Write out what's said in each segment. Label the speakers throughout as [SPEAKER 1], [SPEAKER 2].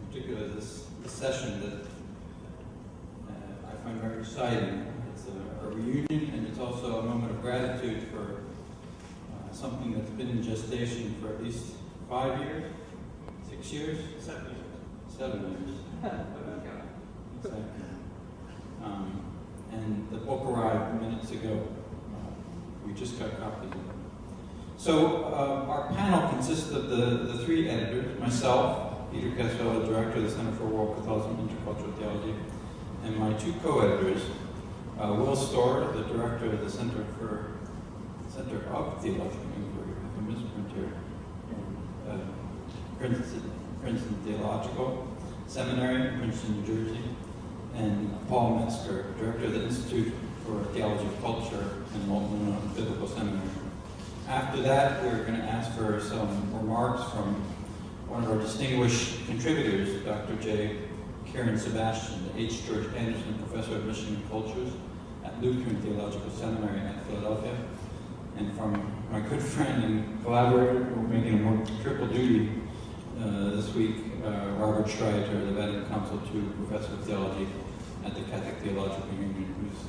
[SPEAKER 1] particular this session that I find very exciting. It's a reunion, and it's also a moment of gratitude for something that's been in gestation for at least 5 years, 6 years?
[SPEAKER 2] 7 years.
[SPEAKER 1] 7 years. Exactly. And the book arrived minutes ago. We just got copies of it. So our panel consists of the three editors, myself, Peter Casarella, Director of the Center for World Catholicism, Intercultural Theology, and my two co-editors, Will Storrar, the Director of the Center of Theological Inquiry, I misprint here, Princeton Theological, Seminary, Princeton, New Jersey, and Paul Metzger, Director of the Institute for Theology of Culture and Multnomah Biblical Seminary. After that, we're going to ask for some remarks from one of our distinguished contributors, Dr. J. Kiran Sebastian, the H. George Anderson Professor of Mission and Cultures at Lutheran Theological Seminary at Philadelphia, and from my good friend and collaborator, we're making a triple duty this week, Robert Schreiter, the Vatican Council II Professor of Theology at the Catholic Theological Union, who's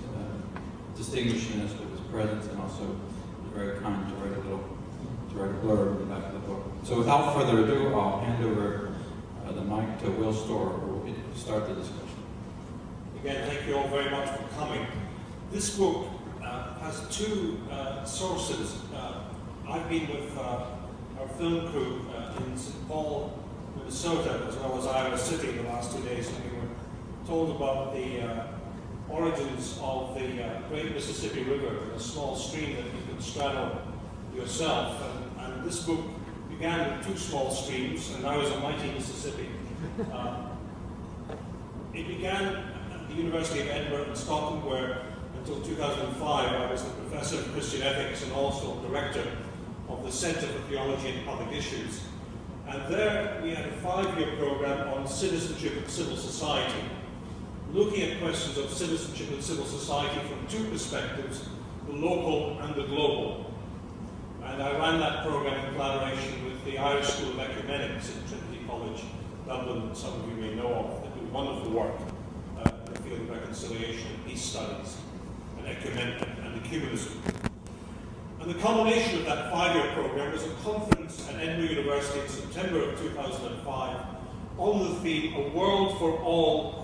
[SPEAKER 1] distinguishing us with his presence and also was very kind to write a blurb in the back of the book. So without further ado, I'll hand over the mic to Will Storrar, who will start the discussion.
[SPEAKER 2] Again, thank you all very much for coming. This book has two sources. I've been with our film crew in St. Paul, Minnesota, as well as Iowa City the last 2 days, and we were told about the origins of the Great Mississippi River, a small stream that you can straddle yourself. And this book began with two small streams, and now is a mighty Mississippi. It began at the University of Edinburgh in Scotland, where until 2005 I was the Professor of Christian Ethics and also Director of the Center for Theology and Public Issues. And there we had a 5-year program on citizenship and civil society, looking at questions of citizenship and civil society from two perspectives, the local and the global. And I ran that program in collaboration with the Irish School of Ecumenics at Trinity College, Dublin, that some of you may know of. They do wonderful work in the field of reconciliation and peace studies and ecumenism. And the culmination of that 5-year program was a conference at Edinburgh University in September of 2005 on the theme, A World for All,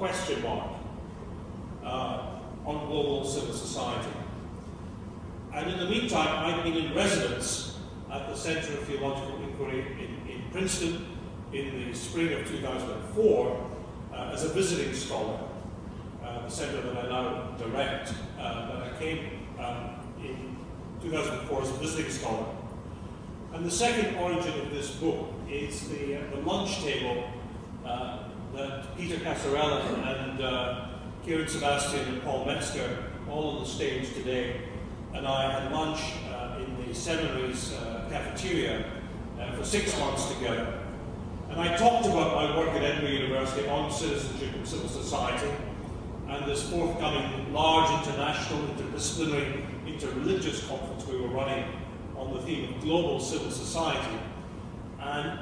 [SPEAKER 2] on global civil society. And in the meantime, I've been in residence at the Center of Theological Inquiry in Princeton in the spring of 2004 as a visiting scholar, the center that I now direct, but I came in 2004 as a visiting scholar. And the second origin of this book is the lunch table that Peter Casarella and Kiran Sebastian and Paul Metzger, all on the stage today, and I had lunch in the seminary's cafeteria for 6 months together. And I talked about my work at Edinburgh University on citizenship and civil society, and this forthcoming large international, interdisciplinary, interreligious conference we were running on the theme of global civil society. And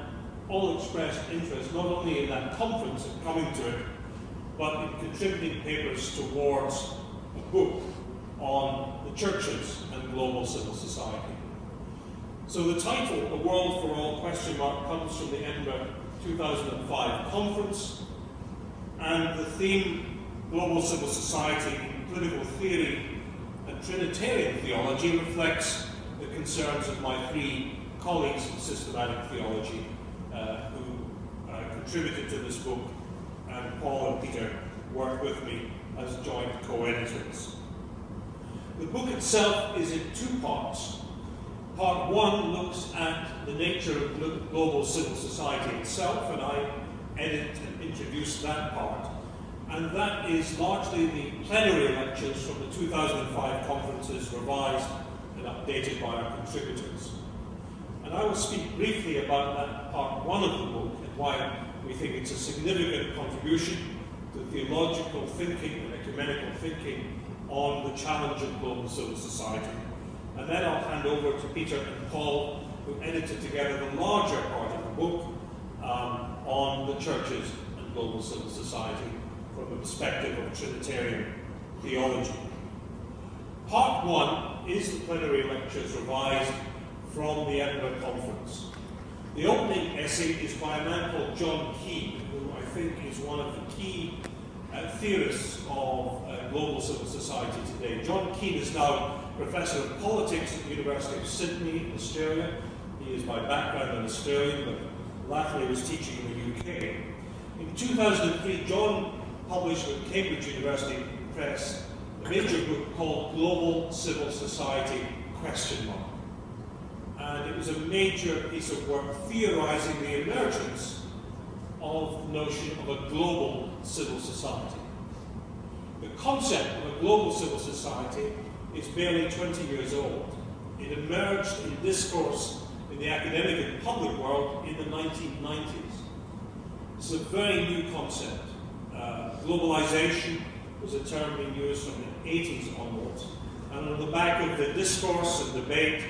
[SPEAKER 2] all expressed interest not only in that conference and coming to it, but in contributing papers towards a book on the churches and global civil society. So the title, A World for All, comes from the Edinburgh 2005 conference, and the theme, Global Civil Society in Political Theory and Trinitarian Theology, reflects the concerns of my three colleagues in systematic theology who contributed to this book, and Paul and Peter worked with me as joint co-editors. The book itself is in 2 parts. Part 1 looks at the nature of global civil society itself, and I edit and introduce that part. And that is largely the plenary lectures from the 2005 conferences, revised and updated by our contributors. And I will speak briefly about that part 1 of the book and why we think it's a significant contribution to theological thinking and ecumenical thinking on the challenge of global civil society. And then I'll hand over to Peter and Paul, who edited together the larger part of the book on the churches and of global civil society from a perspective of Trinitarian theology. Part 1 is the plenary lectures revised from the Edinburgh Conference. The opening essay is by a man called John Keane, who I think is one of the key theorists of global civil society today. John Keane is now Professor of Politics at the University of Sydney in Australia. He is by background an Australian, but latterly was teaching in the UK. In 2003, John published with Cambridge University Press a major book called Global Civil Society ? And it was a major piece of work theorizing the emergence of the notion of a global civil society. The concept of a global civil society is barely 20 years old. It emerged in discourse in the academic and public world in the 1990s. It's a very new concept. Globalization was a term being used from the 80s onwards. And on the back of the discourse and debate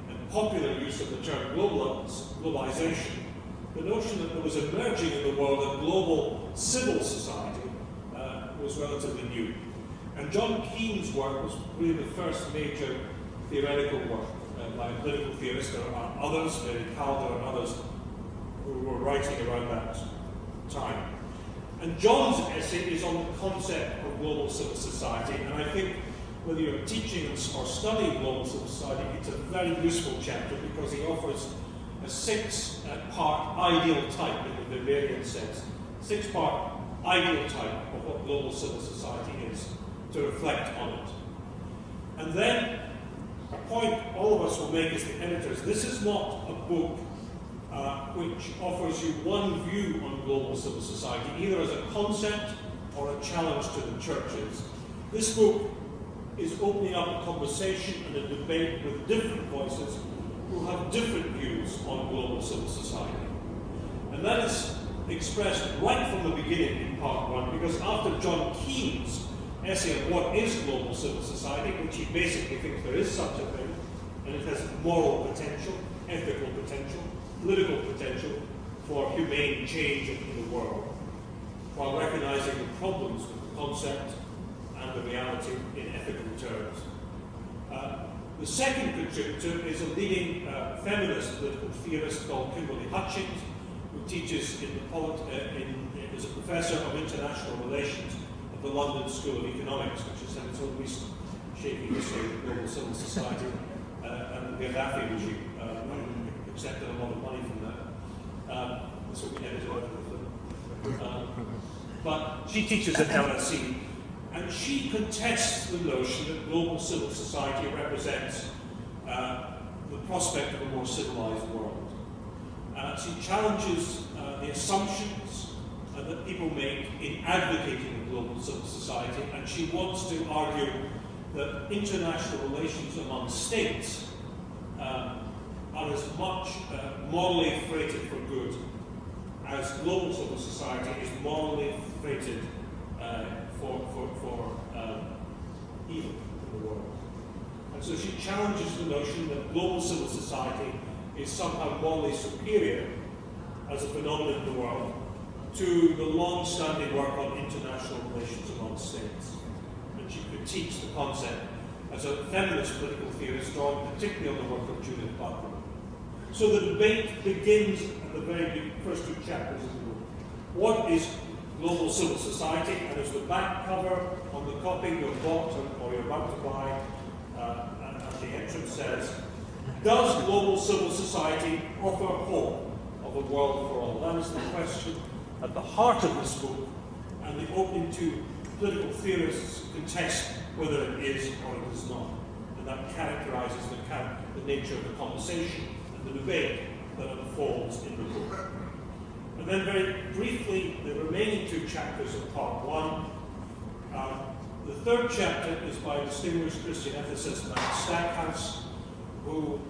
[SPEAKER 2] and popular use of the term globalization, the notion that there was emerging in the world a global civil society was relatively new. And John Keane's work was really the first major theoretical work by a political theorist. There are others, Mary Calder and others, who were writing around that time. And John's essay is on the concept of global civil society, and I think whether you're teaching or studying global civil society, it's a very useful chapter because he offers a 6-part ideal type in the Weberian sense, 6-part ideal type of what global civil society is, to reflect on it. And then, a point all of us will make as the editors, this is not a book which offers you one view on global civil society, either as a concept or a challenge to the churches. This book is opening up a conversation and a debate with different voices who have different views on global civil society. And that is expressed right from the beginning in part 1, because after John Keane's essay on what is global civil society, which he basically thinks there is such a thing, and it has moral potential, ethical potential, political potential for humane change in the world, while recognizing the problems with the concept and the reality in ethical terms. The second contributor is a leading feminist political theorist called Kimberly Hutchings, who teaches is a professor of international relations at the London School of Economics, which has had its own recent shaking history of global civil society, and the Gaddafi regime accepted a lot of money from that. So we edited out of them. But she teaches at LSE, and she contests the notion that global civil society represents the prospect of a more civilized world. She challenges the assumptions that people make in advocating a global civil society, and she wants to argue that international relations among states are as much morally freighted for good as global civil society is morally freighted for evil in the world. And so she challenges the notion that global civil society is somehow morally superior as a phenomenon in the world to the long-standing work on international relations among states. And she critiques the concept as a feminist political theorist, drawing particularly on the work of Judith Butler. So the debate begins at the very first 2 chapters of the book. What is global civil society? And as the back cover on the copy you've bought or you're about to buy, and the entrance says, does global civil society offer hope of a world for all? That is the question at the heart of this book, and the opening 2 political theorists contest whether it is or it is not. And that characterizes the nature of the conversation and the debate that unfolds in the book. And then very briefly, the remaining 2 chapters of part 1. The 3rd chapter is by a distinguished Christian ethicist, Matt Stackhouse, who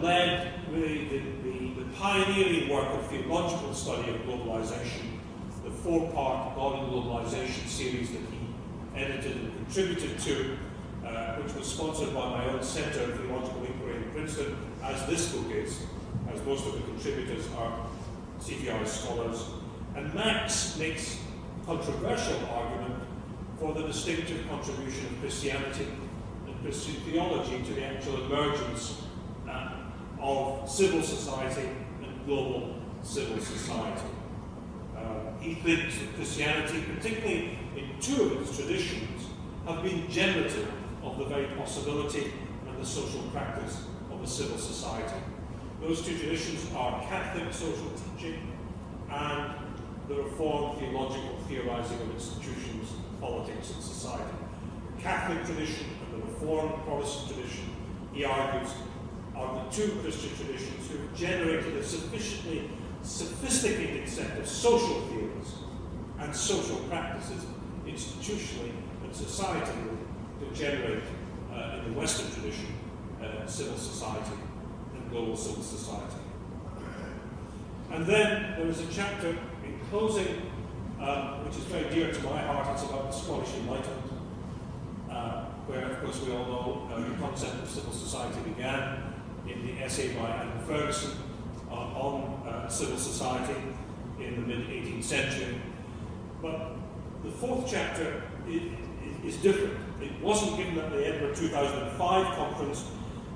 [SPEAKER 2] led really the pioneering work of theological study of globalization, the 4-part God and Globalization series that he edited and contributed to, which was sponsored by my own Center of Theological Inquiry in Princeton, as this book is, as most of the contributors are CTI scholars. And Max makes a controversial argument for the distinctive contribution of Christianity and Christian theology to the actual emergence of civil society and global civil society. He thinks that Christianity, particularly in two of its traditions, have been generative of the very possibility and the social practice of a civil society. Those two traditions are Catholic social teaching and the Reformed theological theorizing of institutions, politics, and society. The Catholic tradition and the Reformed Protestant tradition, he argues, are the two Christian traditions who have generated a sufficiently sophisticated set of social theories and social practices institutionally and societally to generate, in the Western tradition, civil society and global civil society. And then there is a chapter in closing, which is very dear to my heart. It's about the Scottish Enlightenment, where, of course, we all know the concept of civil society began in the essay by Adam Ferguson on civil society in the mid-18th century. But the fourth chapter is different. It wasn't given at the Edinburgh 2005 conference.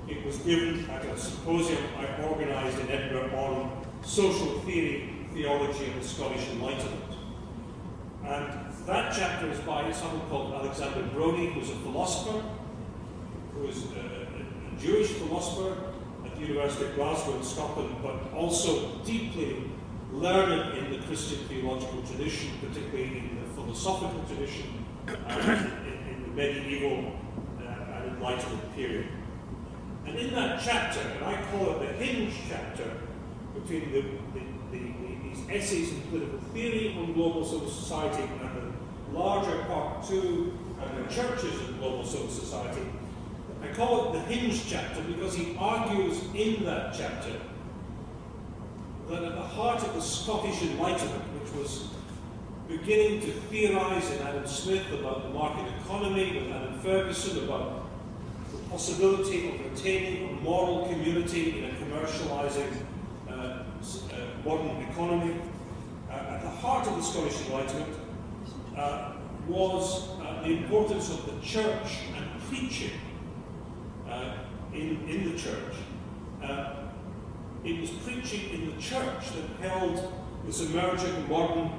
[SPEAKER 2] It was given at a symposium I organised in Edinburgh on social theory, theology, and the Scottish Enlightenment. And that chapter is by someone called Alexander Broney, who's a philosopher, who is a Jewish philosopher at the University of Glasgow in Scotland, but also deeply learned in the Christian theological tradition, particularly in the philosophical tradition, in the medieval and Enlightenment period. And in that chapter, and I call it the hinge chapter, between these essays in political theory on global civil society and the larger part 2 and the churches in global civil society, I call it the hinge chapter because he argues in that chapter that at the heart of the Scottish Enlightenment, which was beginning to theorize in Adam Smith about the market economy, with Adam Ferguson about the possibility of retaining a moral community in a commercializing modern economy, at the heart of the Scottish Enlightenment was the importance of the church and preaching in the church. It was preaching in the church that held this emerging modern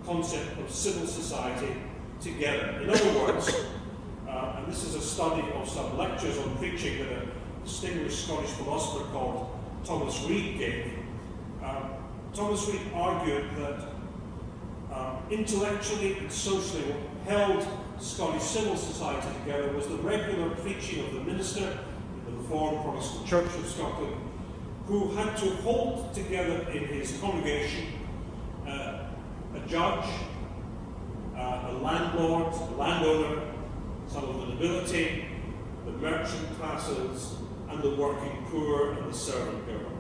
[SPEAKER 2] concept of civil society together. In other words, and this is a study of some lectures on preaching that a distinguished Scottish philosopher called Thomas Reid gave. Thomas Reid argued that intellectually and socially what held Scottish civil society together was the regular preaching of the minister in the Reformed Protestant Church of Scotland, who had to hold together in his congregation a judge, a landlord, a landowner, some of the nobility, the merchant classes, and the working poor and the servant girl,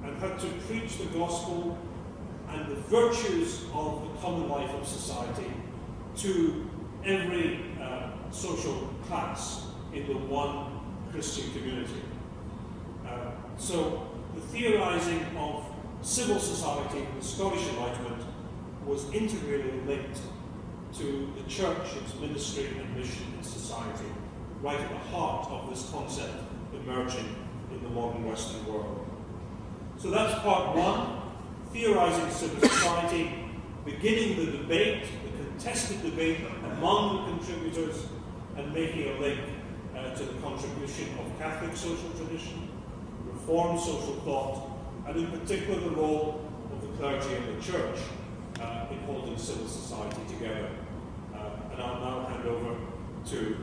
[SPEAKER 2] and had to preach the gospel and the virtues of the common life of society to every social class in the one Christian community. So the theorizing of civil society in the Scottish Enlightenment was integrally linked to the church, its ministry and mission in society, right at the heart of this concept emerging in the modern Western world. So that's part one, theorizing civil society, beginning the debate, the contested debate among the contributors, and making a link to the contribution of Catholic social tradition, Reformed social thought, and in particular the role of the clergy and the church in holding civil society together. And I'll now hand over to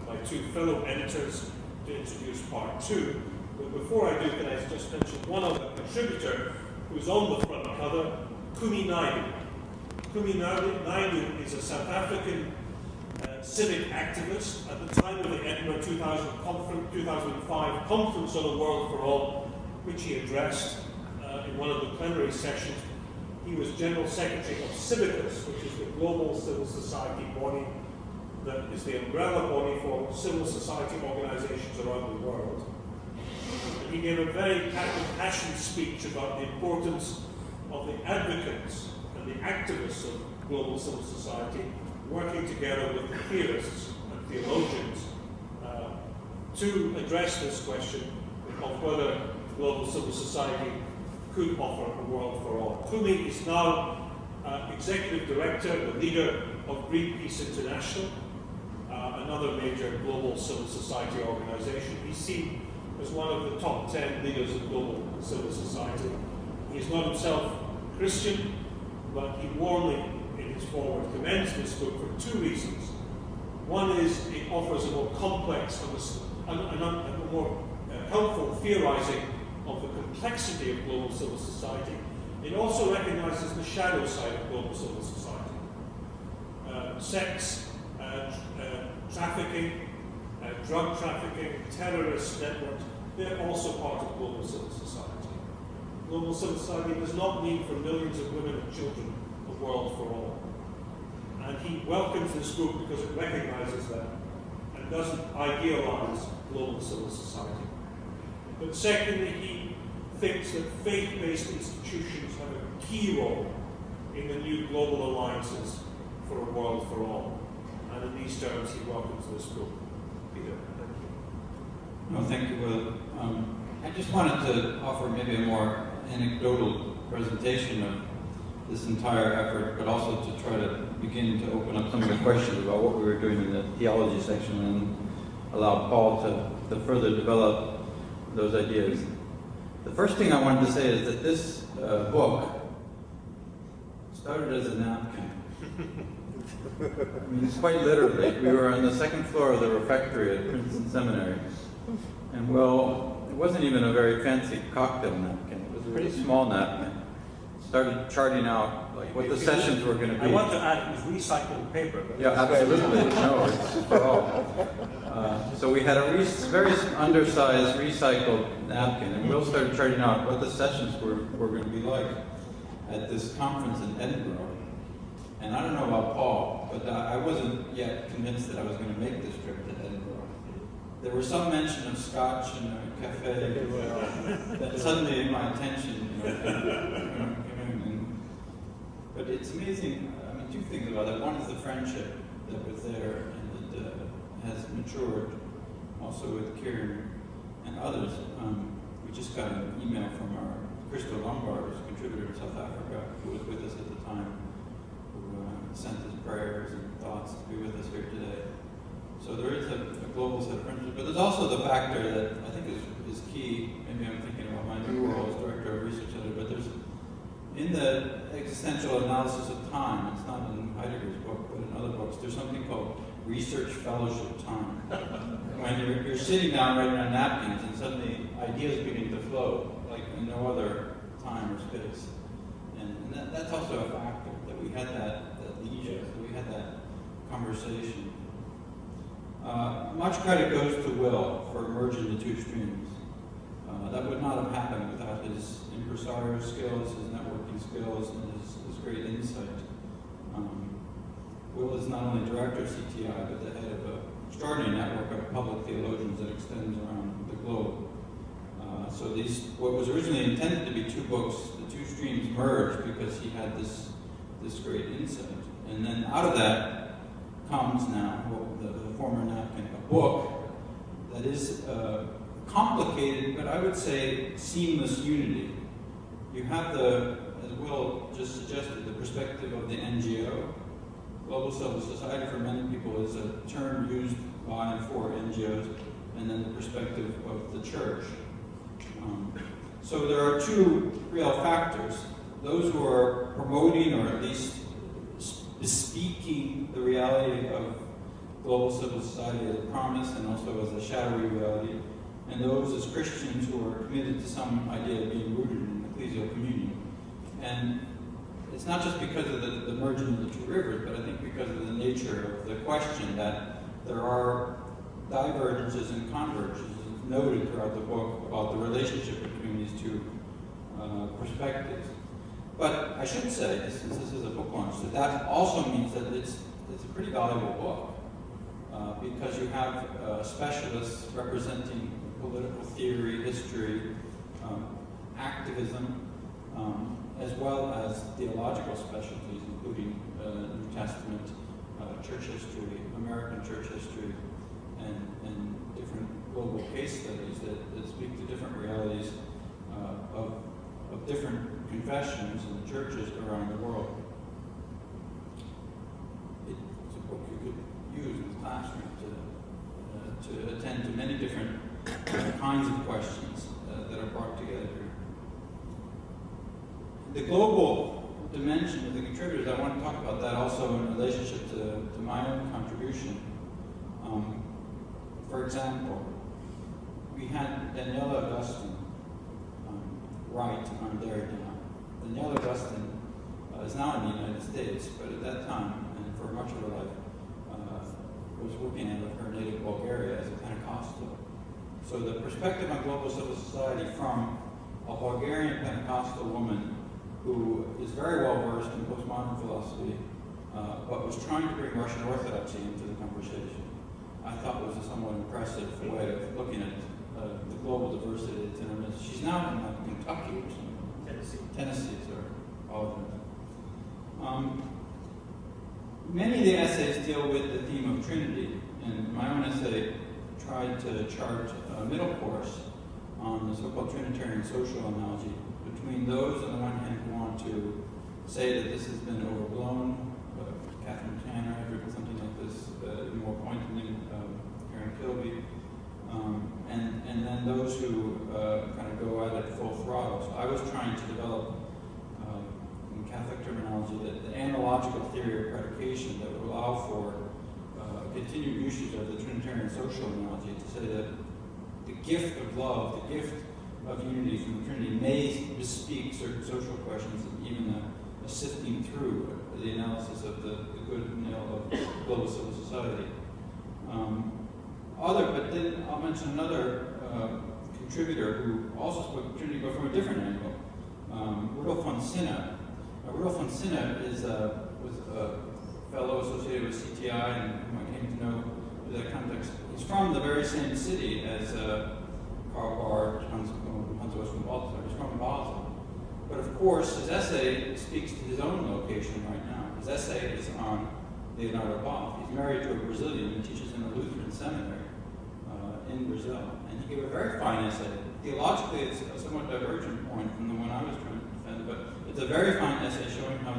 [SPEAKER 2] my two fellow editors to introduce part two. But before I do, can I just mention one other contributor who's on the front cover, Kumi Naidu. Kumi Naidu is a South African civic activist at the time of the Edinburgh 2005 Conference on the World for All, which he addressed in one of the plenary sessions. He was General Secretary of C.PP.S, which is the global civil society body that is the umbrella body for civil society organizations around the world. And he gave a very impassioned speech about the importance of the advocates and the activists of global civil society working together with the theorists and theologians to address this question of whether global civil society could offer a world for all. Kumi is now executive director, the leader of Greenpeace International, another major global civil society organization. He's seen as one of the top 10 leaders of global civil society. He is not himself Christian, but he warmly, in his foreword, commends this book for two reasons. One is it offers a more complex and a more helpful theorizing of the complexity of global civil society. It also recognizes the shadow side of global civil society. Sex, trafficking, drug trafficking, terrorist networks, they're also part of global civil society. Global civil society does not mean for millions of women and children a world for all. And he welcomes this group because it recognizes that and doesn't idealize global civil society. But secondly, he thinks that faith-based institutions have a key role in the new global alliances for a world for all. And in these terms, he welcomes this book. Peter, thank you.
[SPEAKER 1] No, thank you, Will. I just wanted to offer maybe a more anecdotal presentation of this entire effort, but also to try to begin to open up some of the questions about what we were doing in the theology section and allow Paul to further develop those ideas. The first thing I wanted to say is that this book started as a napkin. I mean, quite literally. We were on the second floor of the refectory at Princeton Seminary. And well, it wasn't even a very fancy cocktail napkin. It was a pretty small napkin. Started charting out like what the sessions were going to be.
[SPEAKER 2] I want to add, it was recycled paper.
[SPEAKER 1] Yeah, absolutely. No, it's for all. So we had a very undersized recycled napkin, and Will started charting out what the sessions were going to be like at this conference in Edinburgh. And I don't know about Paul, but I wasn't yet convinced that I was going to make this trip to Edinburgh. There was some mention of scotch in a cafe that suddenly got my attention. But it's amazing. I mean, two things about that. One is the friendship that was there and that has matured, also with Kiran and others. We just got an email from our Crystal Lombard, who's a contributor in South Africa, who was with us at the time, who sent his prayers and thoughts to be with us here today. So there is a global set of friendships, but there's also the factor that I think is key. Maybe I'm thinking about my new role as director of research center, but there's in the existential analysis of time, it's not in Heidegger's book, but in other books, there's something called research fellowship time. When you're sitting down writing on napkins and suddenly ideas begin to flow, like in no other time or space. And that's also a factor, that we had that leisure, that we had that conversation. Much credit goes to Will for merging the two streams. That would not have happened without his impresario skills, his networking skills, and his great insight. Will is not only director of CTI, but the head of an extraordinary network of public theologians that extends around the globe. So what was originally intended to be two books, the two streams merged because he had this great insight. And then out of that comes now, the former napkin, a book that is complicated, but I would say seamless unity. You have as Will just suggested, the perspective of the NGO. Global Civil Society for many people is a term used by and for NGOs, and then the perspective of the church. So there are two real factors. Those who are promoting or at least bespeaking the reality of global civil society as a promise and also as a shadowy reality, and those as Christians who are committed to some idea of being rooted in ecclesial communion. And it's not just because of the merging of the two rivers, but I think because of the nature of the question that there are divergences and convergences noted throughout the book about the relationship between these two perspectives. But I should say, since this is a book launch, that also means that it's a pretty valuable book because you have specialists representing political theory, history, activism, as well as theological specialties, including New Testament, church history, American church history, and different global case studies that speak to different realities of different confessions and churches around the world. It's a book you could use in the classroom to attend to many different kinds of questions that are brought together here. The global dimension of the contributors, I want to talk about that also in relationship to my own contribution. For example, we had Daniela Augustine write on Derrida. Daniela Augustine is now in the United States, but at that time, and for much of her life, was working out of her native Bulgaria as a Pentecostal. So the perspective on global civil society from a Bulgarian Pentecostal woman who is very well versed in postmodern philosophy, but was trying to bring Russian Orthodoxy into the conversation, I thought was a somewhat impressive way of looking at the global diversity that's in her midst. She's now in Kentucky or something. Tennessee, sorry. All of them. Many of the essays deal with the theme of Trinity, and my own essay tried to chart a middle course on the so-called Trinitarian social analogy between those on the one hand who want to say that this has been overblown. Catherine Tanner had written something like this, more pointedly, Kiran Kilby, and then those who kind of go at it full throttle. So I was trying to develop, in Catholic terminology, the analogical theory of predication that would allow for continued usage of the Trinitarian social analogy to say that the gift of love, the gift of unity from the Trinity may bespeak certain social questions and even a sifting through the analysis of the good and ill of global civil society. But then I'll mention another contributor who also spoke of Trinity, but from a different angle. Rudolf von Sinne. Rudolf von Sinne was a fellow associated with CTI and whom I came to know in that context. He's from the very same city as Karl Barth, Hans Joachim Balthasar. He's from Basel. But of course, his essay speaks to his own location right now. His essay is on Leonardo Boff. He's married to a Brazilian and teaches in a Lutheran seminary in Brazil. And he gave a very fine essay. Theologically, it's a somewhat divergent point from the one I was trying to defend, but it's a very fine essay showing how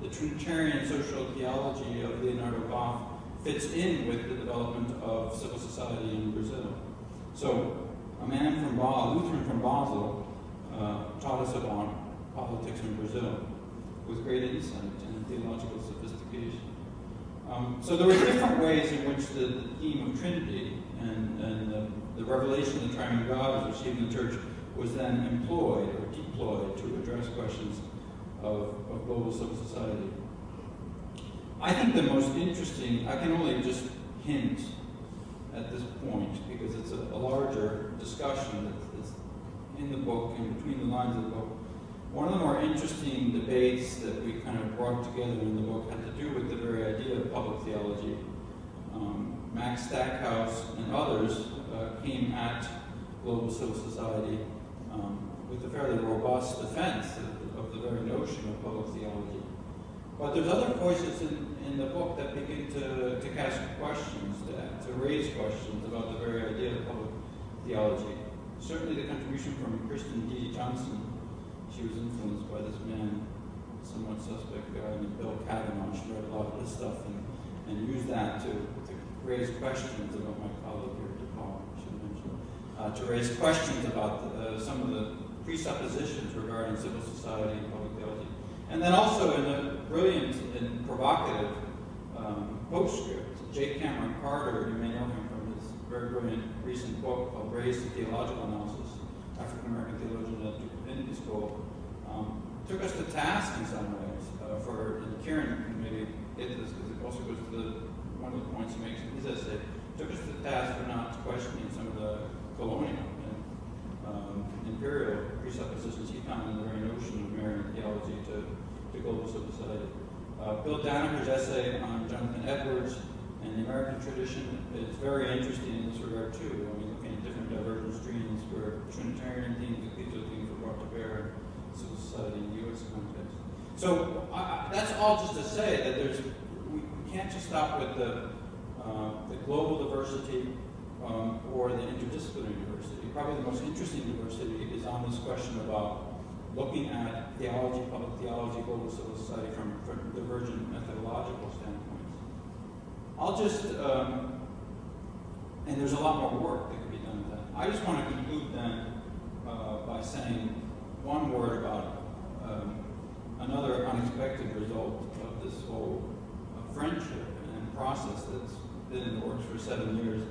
[SPEAKER 1] the Trinitarian social theology of Leonardo Boff fits in with the development of civil society in Brazil. So, a man from Basel, Lutheran from Basel, taught us about politics in Brazil with great insight and theological sophistication. So there were different ways in which the theme of Trinity and the revelation of the triune God as received in the Church was then employed or deployed to address questions of global civil society. I think the most interesting, I can only just hint at this point because it's a larger discussion that's in the book and between the lines of the book. One of the more interesting debates that we kind of brought together in the book had to do with the very idea of public theology. Max Stackhouse and others came at global civil society with a fairly robust defense of the very notion of public theology. But there's other voices in the book that begin to cast questions, to raise questions about the very idea of public theology. Certainly the contribution from Kristen D. Johnson, she was influenced by this man, somewhat suspect guy named Bill Kavanaugh. She read a lot of his stuff and used that to raise questions about my colleague here, DePaul, I should mention, to raise questions about some of the presuppositions regarding civil society and public theology. And then also in a brilliant and provocative postscript, J. Cameron Carter, you may know him from his very brilliant recent book called Raised to Theological Analysis, African-American theologian at Divinity School, took us to task in some ways for, and Kiran can maybe get this because it also goes to one of the points he makes in his essay, took us to task for not questioning some of the colonial and imperial presuppositions he found in the very notion of Marian theology to global civil society. Bill Danaher's essay on Jonathan Edwards and the American tradition is very interesting in this regard too. I mean, looking at different divergent streams where Trinitarian themes, ecclesial themes were brought to bear, civil society in the U.S. context. So that's all just to say that we can't just stop with the global diversity or the interdisciplinary diversity. Probably the most interesting diversity is on this question about looking at theology, public theology, global civil society from divergent methodological standpoints. I'll just, and there's a lot more work that can be done with that. I just want to conclude then by saying one word about another unexpected result of this whole friendship and process that's been in the works for 7 years.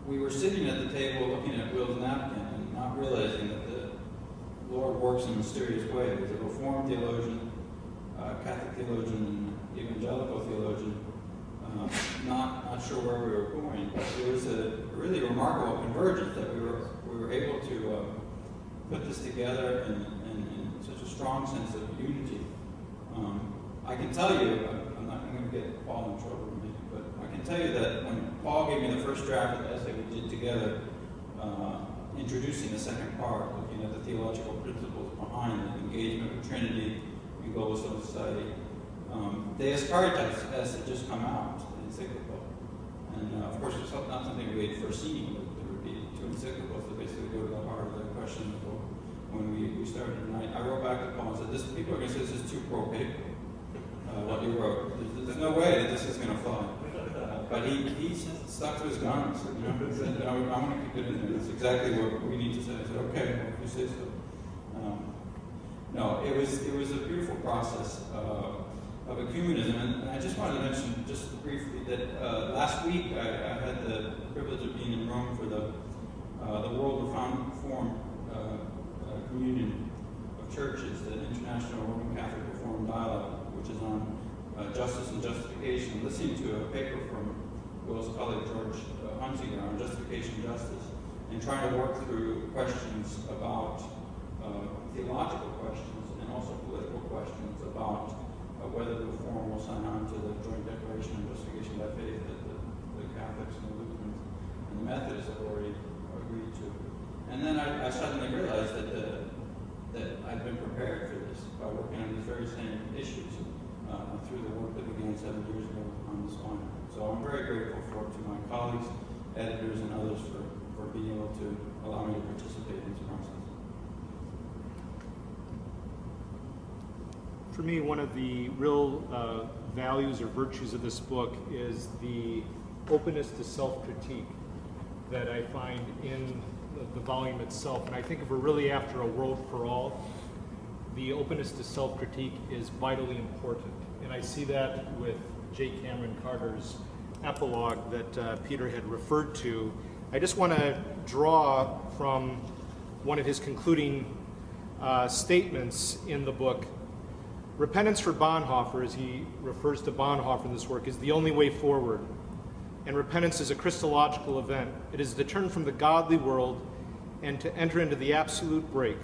[SPEAKER 1] We were sitting at the table looking at Will's napkin and not realizing that the Lord works in mysterious ways. As a Reformed theologian, Catholic theologian, and evangelical theologian, not sure where we were going, but it was a really remarkable convergence that we were able to put this together in such a strong sense of unity. I can tell you, I'm not going to get Paul in trouble with me, but I can tell you that when Paul gave me the first draft of the essay we did together, introducing the second part, looking at the theological principles behind the engagement with Trinity in global civil society, Deus Caritas has just come out, the encyclical. And of course, it's not something we had foreseen, that there would be 2 encyclicals that basically go to the heart of the question when we started. And I wrote back to Paul and said, people are going to say this is too pro-papal, what you wrote. There's no way that this is going to fly. But he stuck to his guns. You know, said, I want to keep it in there. That's exactly what we need to say. I said, okay, well, if you say so. No, it was a beautiful process of ecumenism, and I just wanted to mention just briefly that last week I had the privilege of being in Rome for the World Reformed Communion of Churches, the International Roman Catholic Reformed Dialogue, which is on justice and justification, listening to a paper from Will's colleague George Hunsinger on justification justice, and trying to work through questions about theological questions and also political questions about whether the Reform will sign on to the Joint Declaration on Justification by Faith that the Catholics and the Lutherans and the Methodists have already agreed to. And then I suddenly realized that I'd been prepared for this by working on these very same issues through the work that began 7 years ago on this one. So I'm very grateful to my colleagues, editors, and others for being able to allow me to participate in this process.
[SPEAKER 3] For me, one of the real values or virtues of this book is the openness to self-critique that I find in the volume itself. And I think if we're really after a world for all, the openness to self-critique is vitally important. And I see that with J. Cameron Carter's epilogue that Peter had referred to. I just want to draw from one of his concluding statements in the book. Repentance for Bonhoeffer, as he refers to Bonhoeffer in this work, is the only way forward. And repentance is a Christological event. It is to turn from the godly world and to enter into the absolute break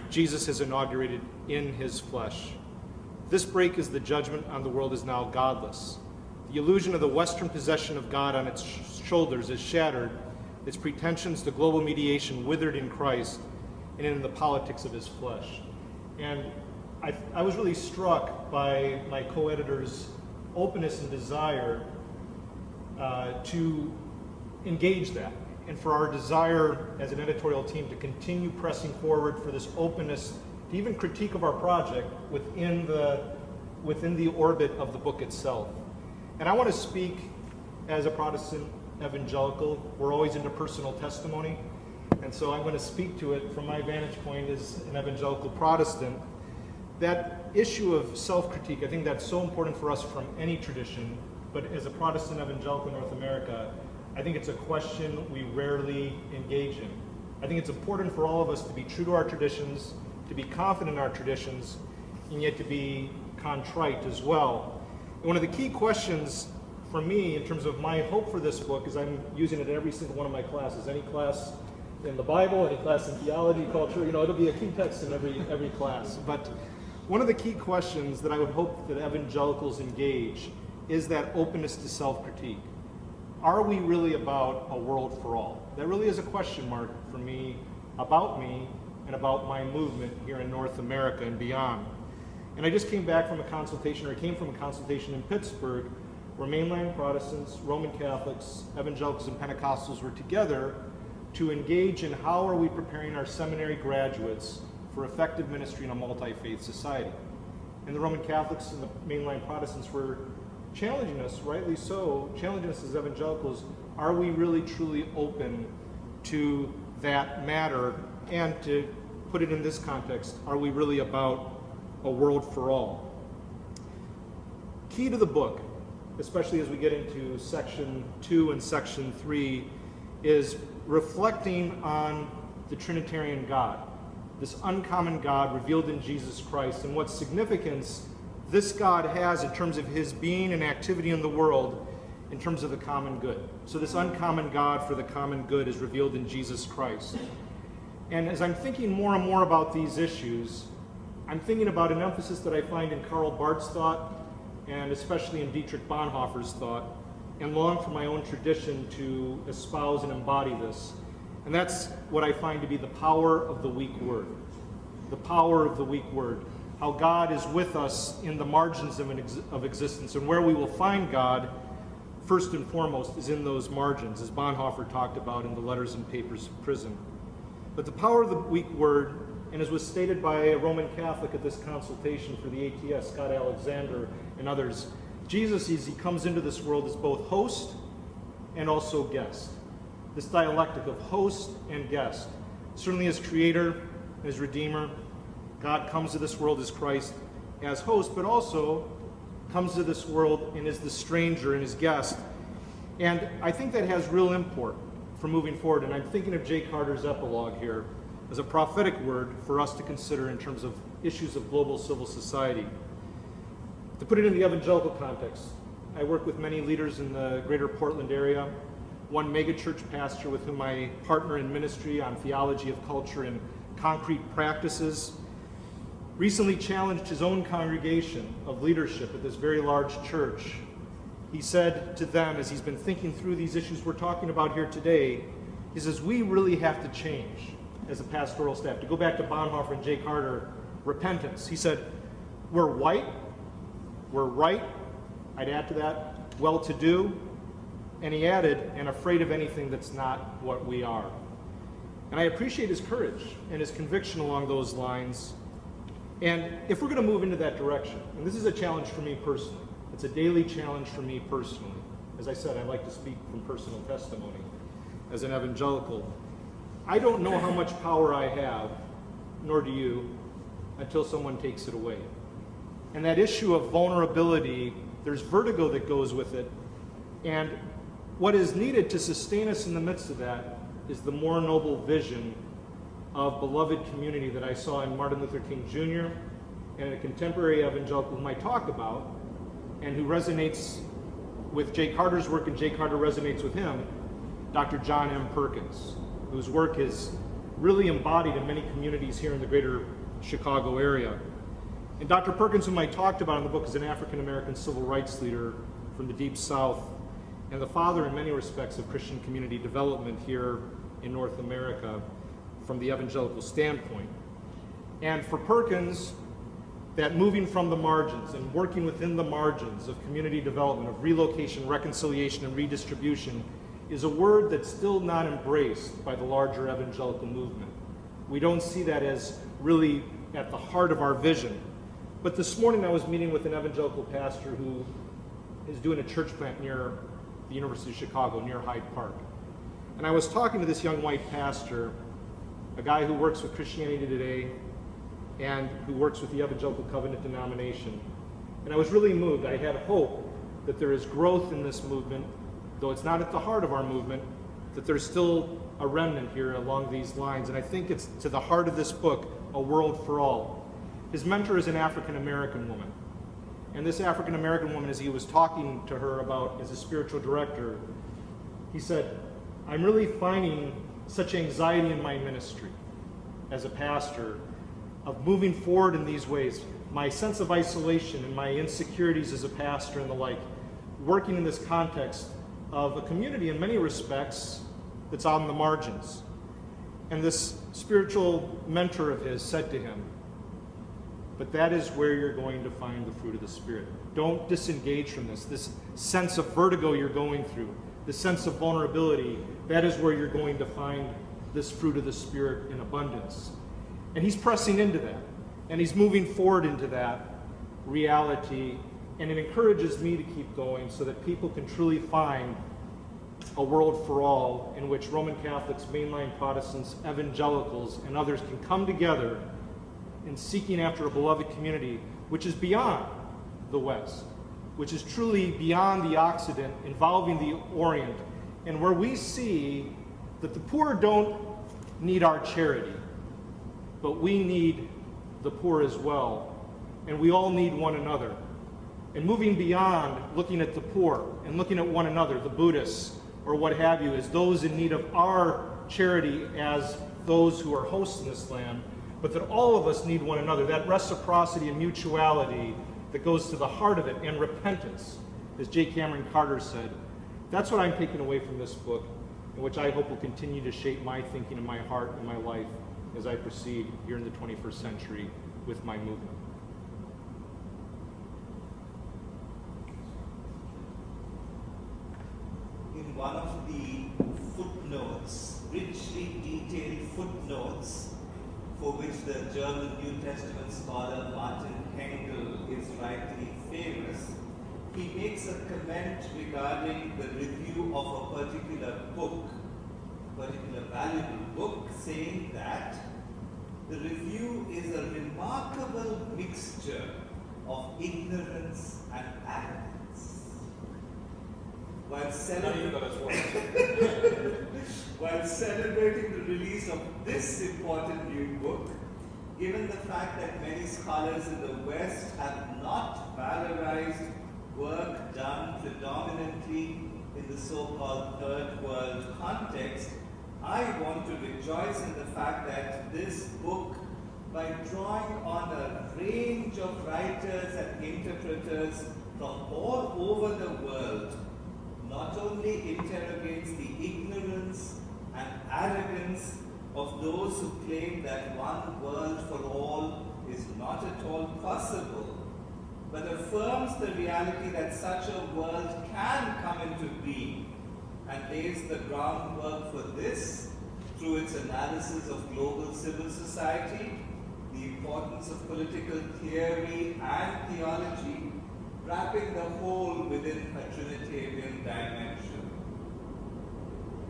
[SPEAKER 3] Jesus has inaugurated in his flesh. This break is the judgment on the world is now godless. The illusion of the Western possession of God on its shoulders is shattered, its pretensions to global mediation withered in Christ and in the politics of his flesh. And I was really struck by my co-editor's openness and desire to engage that, and for our desire as an editorial team to continue pressing forward for this openness to even critique of our project within the orbit of the book itself. And I want to speak as a Protestant evangelical. We're always into personal testimony, and so I'm going to speak to it from my vantage point as an evangelical Protestant. That issue of self-critique, I think that's so important for us from any tradition, but as a Protestant evangelical in North America, I think it's a question we rarely engage in. I think it's important for all of us to be true to our traditions, to be confident in our traditions, and yet to be contrite as well. And one of the key questions for me in terms of my hope for this book is I'm using it in every single one of my classes. Any class in the Bible, any class in theology, culture, it'll be a key text in every class. But one of the key questions that I would hope that evangelicals engage is that openness to self-critique. Are we really about a world for all? That really is a question mark for me, about me, and about my movement here in North America and beyond. And I just came back from a consultation, or came from a consultation in Pittsburgh, where mainline Protestants, Roman Catholics, evangelicals, and Pentecostals were together to engage in how are we preparing our seminary graduates for effective ministry in a multi-faith society. And the Roman Catholics and the mainline Protestants were challenging us, rightly so, challenging us as evangelicals, are we really truly open to that matter? And to put it in this context, are we really about a world for all? Key to the book, especially as we get into section 2 and section 3, is reflecting on the Trinitarian God, this uncommon God revealed in Jesus Christ, and what significance this God has in terms of his being and activity in the world in terms of the common good. So this uncommon God for the common good is revealed in Jesus Christ. And as I'm thinking more and more about these issues, I'm thinking about an emphasis that I find in Karl Barth's thought, and especially in Dietrich Bonhoeffer's thought, and long for my own tradition to espouse and embody this. And that's what I find to be the power of the weak word. The power of the weak word. How God is with us in the margins of existence, and where we will find God, first and foremost, is in those margins, as Bonhoeffer talked about in the Letters and Papers of Prison. But the power of the weak word, and as was stated by a Roman Catholic at this consultation for the ATS, Scott Alexander and others, Jesus, as he comes into this world, is both host and also guest. This dialectic of host and guest. Certainly as creator, as redeemer, God comes to this world as Christ, as host, but also comes to this world and is the stranger and his guest. And I think that has real import for moving forward. And I'm thinking of Jay Carter's epilogue here as a prophetic word for us to consider in terms of issues of global civil society. To put it in the evangelical context, I work with many leaders in the greater Portland area. One megachurch pastor with whom I partner in ministry on theology of culture and concrete practices recently challenged his own congregation of leadership at this very large church. He said to them, as he's been thinking through these issues we're talking about here today, he says, we really have to change as a pastoral staff. To go back to Bonhoeffer and Jay Carter, repentance. He said, we're white, we're right, I'd add to that, well-to-do, and he added, and afraid of anything that's not what we are. And I appreciate his courage and his conviction along those lines. And if we're going to move into that direction, and this is a challenge for me personally, it's a daily challenge for me personally. As I said, I like to speak from personal testimony as an evangelical. I don't know how much power I have, nor do you, until someone takes it away. And that issue of vulnerability, there's vertigo that goes with it. And what is needed to sustain us in the midst of that is the more noble vision of beloved community that I saw in Martin Luther King Jr. and a contemporary evangelical whom I talk about, and who resonates with Jay Carter's work, and Jay Carter resonates with him, Dr. John M. Perkins, whose work is really embodied in many communities here in the greater Chicago area. And Dr. Perkins, whom I talked about in the book, is an African-American civil rights leader from the Deep South, and the father in many respects of Christian community development here in North America from the evangelical standpoint. And for Perkins, that moving from the margins and working within the margins of community development, of relocation, reconciliation, and redistribution is a word that's still not embraced by the larger evangelical movement. We don't see that as really at the heart of our vision. But this morning I was meeting with an evangelical pastor who is doing a church plant near the University of Chicago, near Hyde Park. And I was talking to this young white pastor, a guy who works with Christianity Today and who works with the Evangelical Covenant denomination. And I was really moved. I had hope that there is growth in this movement, though it's not at the heart of our movement, that there's still a remnant here along these lines. And I think it's to the heart of this book, A World for All. His mentor is an African-American woman. And this African-American woman, as he was talking to her about as a spiritual director, he said, I'm really finding such anxiety in my ministry as a pastor of moving forward in these ways. My sense of isolation and my insecurities as a pastor and the like, working in this context of a community in many respects that's on the margins. And this spiritual mentor of his said to him, but that is where you're going to find the fruit of the Spirit. Don't disengage from this sense of vertigo you're going through, the sense of vulnerability. That is where you're going to find this fruit of the Spirit in abundance. And he's pressing into that, and he's moving forward into that reality, and it encourages me to keep going so that people can truly find a world for all in which Roman Catholics, mainline Protestants, evangelicals, and others can come together in seeking after a beloved community which is beyond the West, which is truly beyond the Occident, involving the Orient, and where we see that the poor don't need our charity, but we need the poor as well, and we all need one another. And moving beyond looking at the poor and looking at one another, the Buddhists or what have you, as those in need of our charity as those who are hosts in this land, but that all of us need one another, that reciprocity and mutuality that goes to the heart of it, and repentance, as J. Cameron Carter said. That's what I'm taking away from this book, and which I hope will continue to shape my thinking and my heart and my life as I proceed here in the 21st century with my movement.
[SPEAKER 4] In one of the footnotes, richly detailed footnotes, for which the German New Testament scholar Martin Hengel is rightly famous, he makes a comment regarding the review of a particular book, particular valuable book, saying that the review is a remarkable mixture of ignorance and arrogance. While celebrating the release of this important new book, given the fact that many scholars in the West have not valorized work done predominantly in the so-called Third World context, I want to rejoice in the fact that this book, by drawing on a range of writers and interpreters from all over the world, not only interrogates the ignorance and arrogance of those who claim that one world for all is not at all possible, but affirms the reality that such a world can come into being, and lays the groundwork for this through its analysis of global civil society, the importance of political theory and theology, wrapping the whole within a Trinitarian dimension.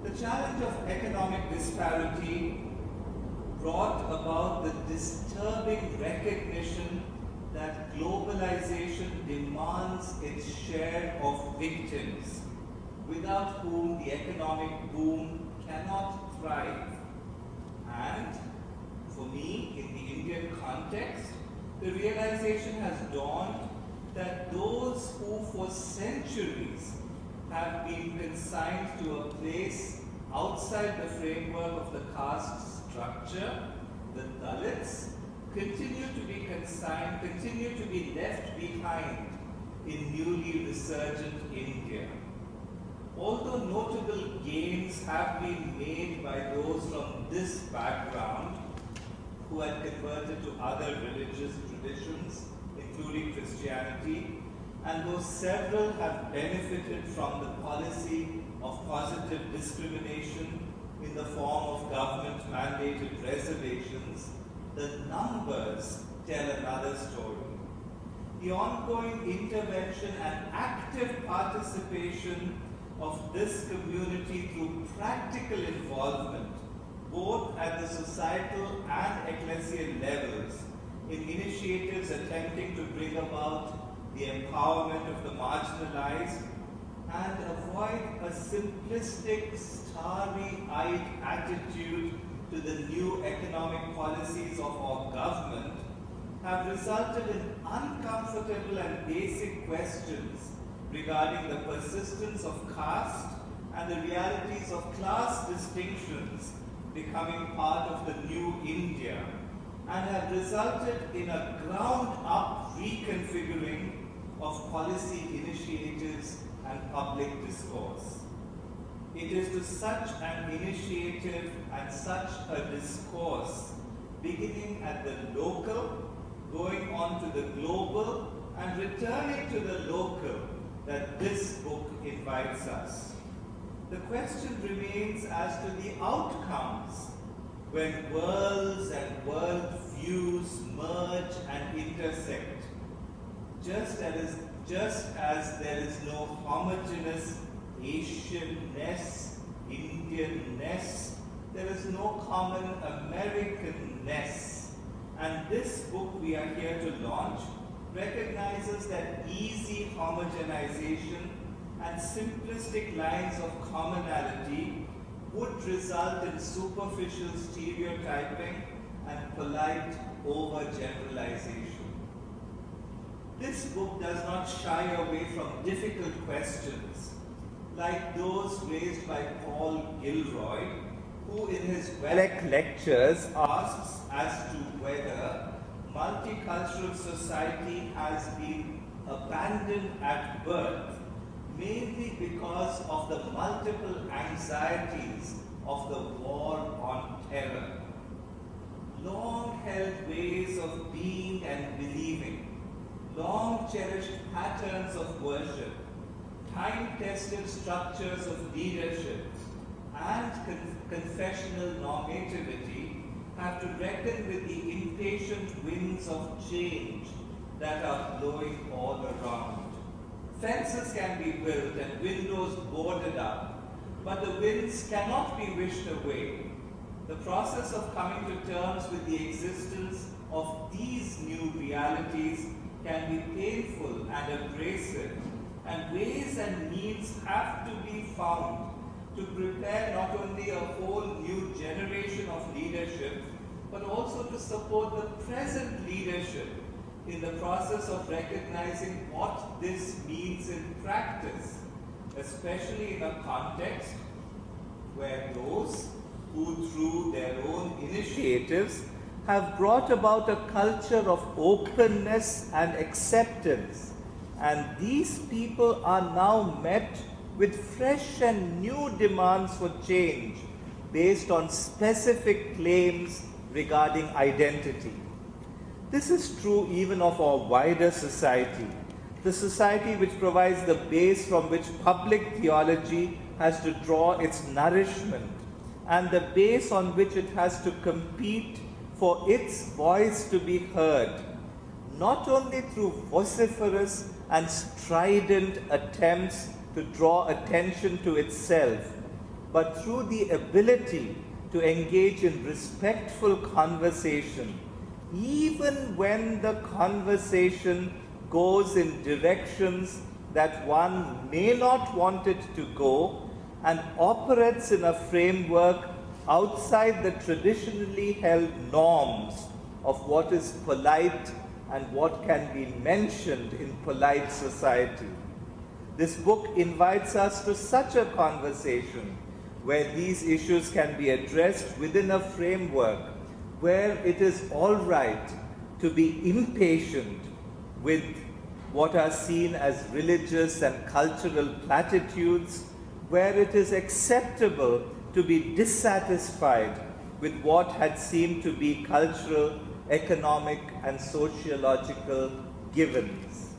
[SPEAKER 4] The challenge of economic disparity brought about the disturbing recognition that globalization demands its share of victims, without whom the economic boom cannot thrive. And for me, in the Indian context, the realization has dawned that those who for centuries have been consigned to a place outside the framework of the caste structure, the Dalits, continue to be consigned, continue to be left behind in newly resurgent India. Although notable gains have been made by those from this background who had converted to other religious traditions, including Christianity, and though several have benefited from the policy of positive discrimination in the form of government-mandated reservations, the numbers tell another story. The ongoing intervention and active participation of this community through practical involvement, both at the societal and ecclesial levels, in initiatives attempting to bring about the empowerment of the marginalized and avoid a simplistic, starry-eyed attitude to the new economic policies of our government, have resulted in uncomfortable and basic questions regarding the persistence of caste and the realities of class distinctions becoming part of the new India, and have resulted in a ground-up reconfiguring of policy initiatives and public discourse. it is to such an initiative and such a discourse, beginning at the local, going on to the global, and returning to the local, that this book invites us. The question remains as to the outcomes when worlds and worldviews merge and intersect. Just as there is no homogeneous Asian-ness, Indian-ness, there is no common American-ness. And this book we are here to launch recognizes that easy homogenization and simplistic lines of commonality would result in superficial stereotyping and polite overgeneralization. This book does not shy away from difficult questions, like those raised by Paul Gilroy, who in his Welleck lectures asks as to whether multicultural society has been abandoned at birth, mainly because of the multiple anxieties of the war on terror. Long-held ways of being and believing, long-cherished patterns of worship, time-tested structures of leadership, and confessional normativity have to reckon with the impatient winds of change that are blowing all around. Fences can be built and windows boarded up, but the winds cannot be wished away. The process of coming to terms with the existence of these new realities can be painful and abrasive, and ways and means have to be found to prepare not only a whole new generation of leadership, but also to support the present leadership in the process of recognizing what this means in practice, especially in a context where those who through their own initiatives have brought about a culture of openness and acceptance, and these people are now met with fresh and new demands for change based on specific claims regarding identity. This is true even of our wider society, the society which provides the base from which public theology has to draw its nourishment, and the base on which it has to compete for its voice to be heard, not only through vociferous and strident attempts to draw attention to itself, but through the ability to engage in respectful conversation, even when the conversation goes in directions that one may not want it to go, and operates in a framework outside the traditionally held norms of what is polite and what can be mentioned in polite society. This book invites us to such a conversation where these issues can be addressed within a framework where it is all right to be impatient with what are seen as religious and cultural platitudes, where it is acceptable to be dissatisfied with what had seemed to be cultural, economic, and sociological givens.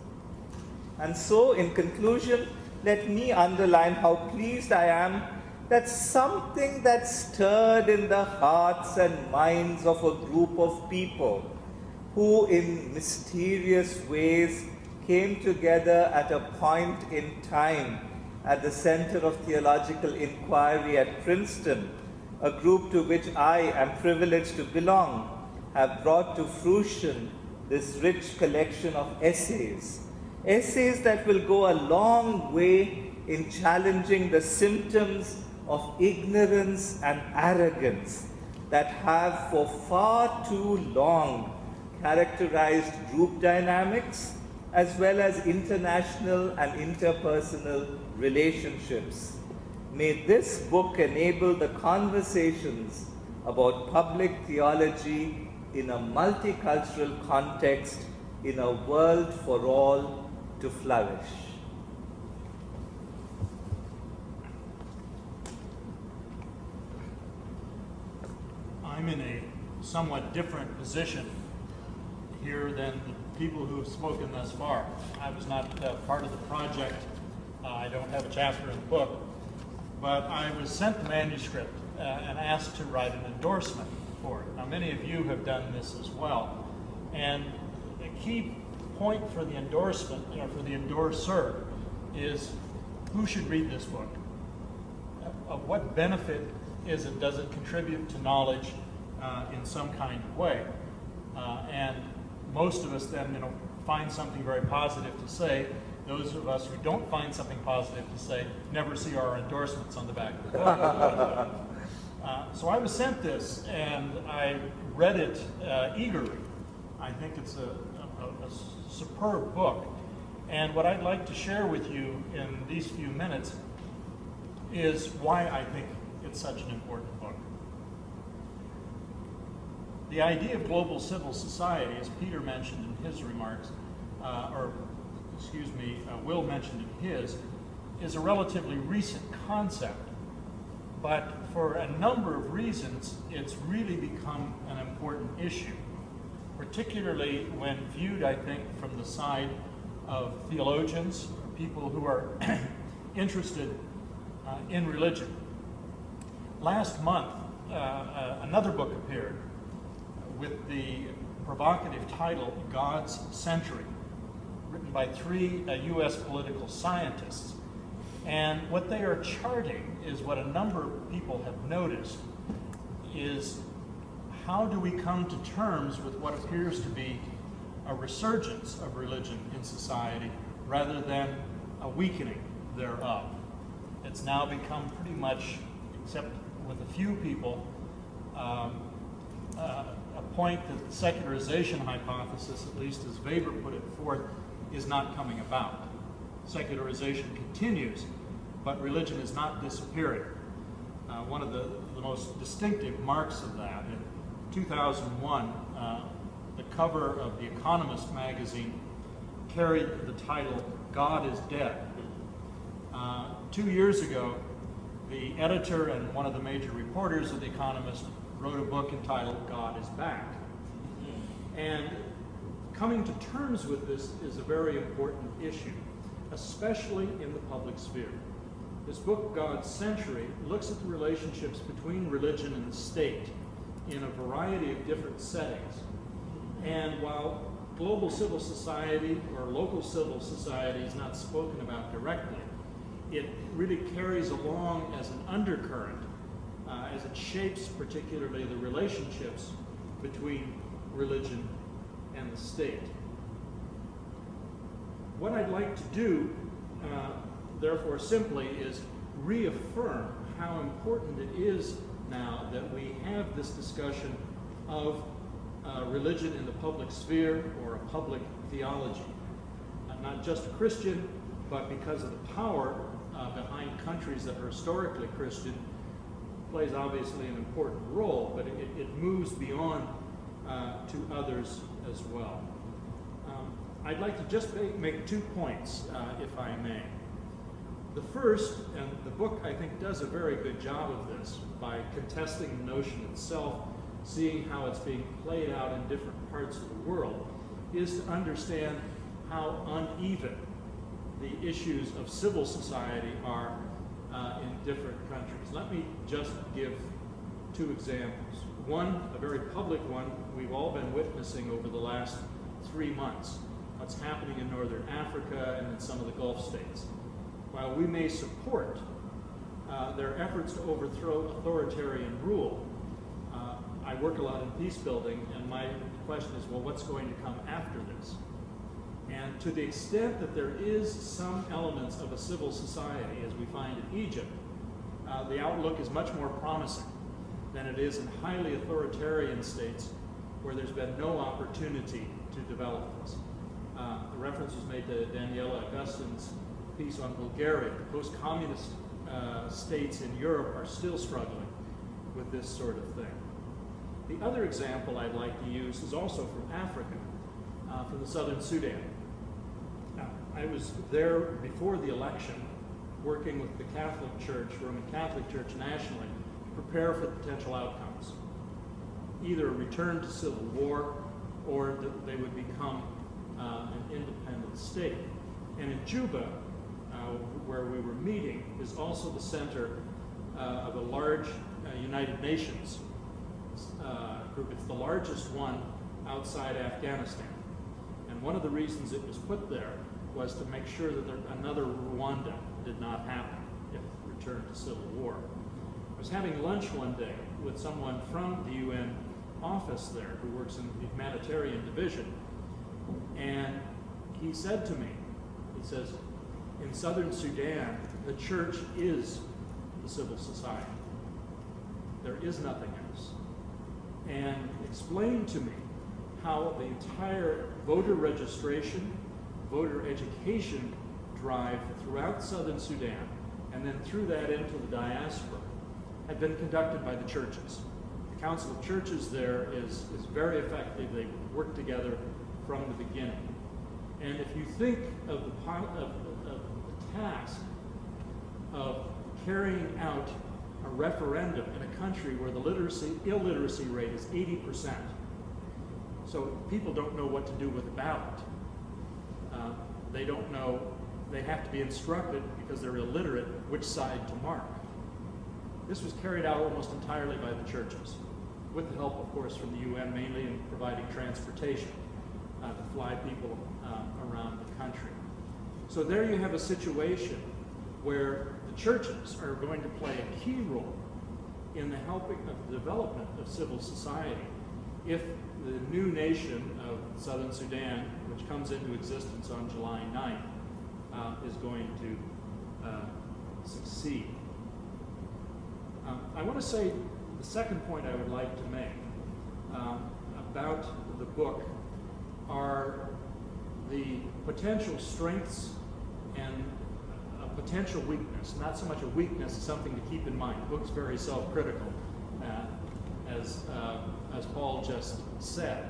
[SPEAKER 4] And so, in conclusion, let me underline how pleased I am that something that stirred in the hearts and minds of a group of people who in mysterious ways came together at a point in time at the Center of Theological Inquiry at Princeton, a group to which I am privileged to belong, have brought to fruition this rich collection of essays. Essays that will go a long way in challenging the symptoms of ignorance and arrogance that have for far too long characterized group dynamics as well as international and interpersonal relationships. May this book enable the conversations about public theology in a multicultural context in a world for all to flourish.
[SPEAKER 5] I'm in a somewhat different position here than the people who have spoken thus far. I was not part of the project. I don't have a chapter in the book, but I was sent the manuscript and asked to write an endorsement for it. Now, many of you have done this as well, and the key point for the endorsement, for the endorser, is who should read this book? Of what benefit is it? Does it contribute to knowledge in some kind of way? And most of us then, find something very positive to say. Those of us who don't find something positive to say never see our endorsements on the back of the book. So I was sent this, and I read it eagerly. I think it's a superb book. And what I'd like to share with you in these few minutes is why I think it's such an important book. The idea of global civil society, as Peter mentioned in his remarks, Will mentioned in his, is a relatively recent concept. But for a number of reasons, it's really become an important issue, particularly when viewed, I think, from the side of theologians, people who are interested in religion. Last month, another book appeared with the provocative title, God's Century, written by 3 U.S. political scientists. And what they are charting is what a number of people have noticed is how do we come to terms with what appears to be a resurgence of religion in society rather than a weakening thereof. It's now become pretty much, except with a few people, a point that the secularization hypothesis, at least as Weber put it forth, is not coming about. Secularization continues, but religion is not disappearing. One of the most distinctive marks of that, in 2001, the cover of The Economist magazine carried the title, God is Dead. 2 years ago, the editor and one of the major reporters of The Economist wrote a book entitled God is Back. And coming to terms with this is a very important issue, especially in the public sphere. This book, God's Century, looks at the relationships between religion and the state in a variety of different settings. And while global civil society or local civil society is not spoken about directly, it really carries along as an undercurrent as it shapes particularly the relationships between religion and the state. What I'd like to do, therefore, simply is reaffirm how important it is now that we have this discussion of religion in the public sphere or a public theology. Not just Christian, but because of the power behind countries that are historically Christian, plays obviously an important role, but it moves beyond to others as well. I'd like to just make 2 points, if I may. The first, and the book I think does a very good job of this by contesting the notion itself, seeing how it's being played out in different parts of the world, is to understand how uneven the issues of civil society are in different countries. Let me just give 2 examples. One, a very public one, we've all been witnessing over the last 3 months, what's happening in Northern Africa and in some of the Gulf states. While we may support their efforts to overthrow authoritarian rule, I work a lot in peace building, and my question is, well, what's going to come after this? And to the extent that there is some elements of a civil society, as we find in Egypt, the outlook is much more promising than it is in highly authoritarian states where there's been no opportunity to develop this. The reference was made to Daniela Augustine's piece on Bulgaria. The post-communist states in Europe are still struggling with this sort of thing. The other example I'd like to use is also from Africa, from the southern Sudan. Now, I was there before the election working with the Catholic Church, Roman Catholic Church nationally, to prepare for the potential outcomes. either a return to civil war or that they would become an independent state. And in Juba, where we were meeting, is also the center of a large United Nations group. It's the largest one outside Afghanistan. And one of the reasons it was put there was to make sure that another Rwanda did not happen if it returned to civil war. I was having lunch one day with someone from the UN office there who works in the humanitarian division, and he said to me, he says, in southern Sudan, the church is the civil society. There is nothing else. And explained to me how the entire voter registration, voter education drive throughout southern Sudan, and then through that into the diaspora, had been conducted by the churches. The Council of Churches there is very effective. They work together from the beginning. And if you think of the task of carrying out a referendum in a country where the illiteracy rate is 80%, so people don't know what to do with the ballot. They don't know, they have to be instructed because they're illiterate which side to mark. This was carried out almost entirely by the churches, with the help, of course, from the UN, mainly in providing transportation to fly people around the country. So there you have a situation where the churches are going to play a key role in the helping of the development of civil society if the new nation of Southern Sudan, which comes into existence on July 9th, is going to succeed. I want to say the second point I would like to make about the book are the potential strengths and a potential weakness. Not so much a weakness, something to keep in mind. The book's very self-critical, as Paul just said,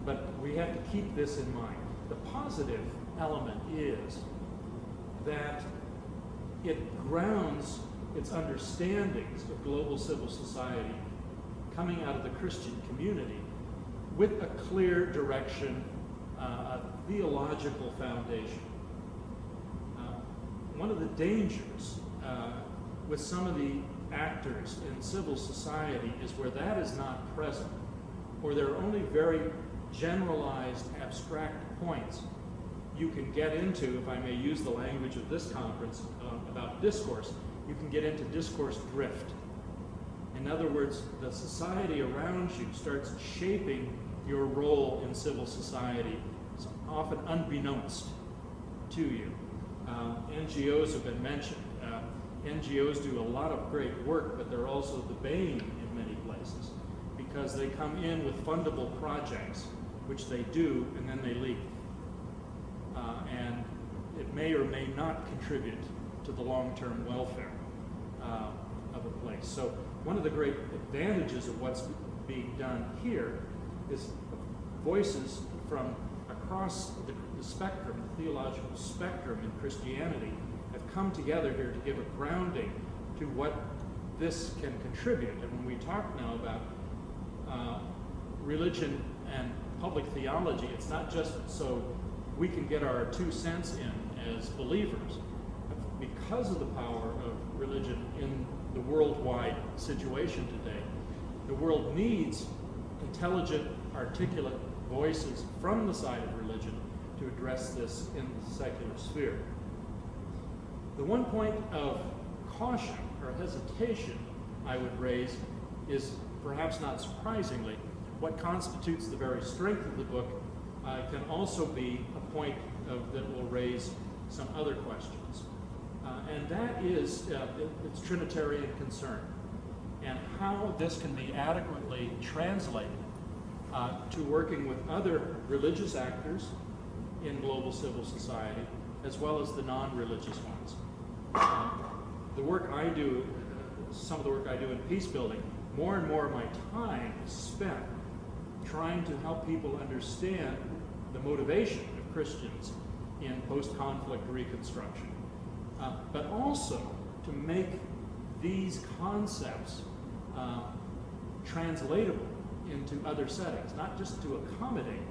[SPEAKER 5] but we have to keep this in mind. The positive element is that it grounds its understandings of global civil society coming out of the Christian community with a clear direction, a theological foundation. One of the dangers with some of the actors in civil society is where that is not present, or there are only very generalized, abstract points you can get into, if I may use the language of this conference about discourse, you can get into discourse drift. In other words, the society around you starts shaping your role in civil society, often unbeknownst to you. NGOs have been mentioned. NGOs do a lot of great work, but they're also the bane in many places because they come in with fundable projects, which they do, and then they leave. And it may or may not contribute to the long-term welfare of a place. So one of the great advantages of what's being done here is voices from across the spectrum, the theological spectrum in Christianity, have come together here to give a grounding to what this can contribute. And when we talk now about religion and public theology, it's not just so we can get our 2 cents in as believers. Because of the power of religion in the worldwide situation today, the world needs intelligent, articulate voices from the side of religion to address this in the secular sphere. The one point of caution or hesitation I would raise is, perhaps not surprisingly, what constitutes the very strength of the book can also be a point that will raise some other questions. And that is its Trinitarian concern and how this can be adequately translated to working with other religious actors in global civil society, as well as the non-religious ones. The work I do, some of the work I do in peace building, more and more of my time is spent trying to help people understand the motivation of Christians in post-conflict reconstruction, but also to make these concepts translatable into other settings, not just to accommodate,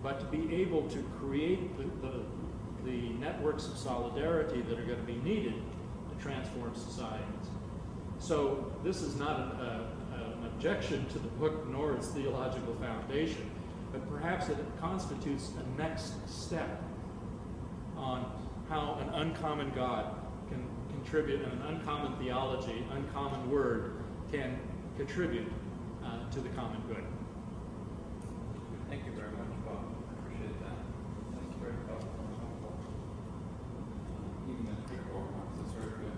[SPEAKER 5] but to be able to create the networks of solidarity that are going to be needed to transform societies. So this is not an objection to the book, nor its theological foundation, but perhaps it constitutes a next step on how an uncommon God can contribute, and an uncommon theology, uncommon word, can contribute to the common good.
[SPEAKER 1] Thank you very much, Bob. I appreciate that. That's very helpful. Even the critical remarks, that's very good.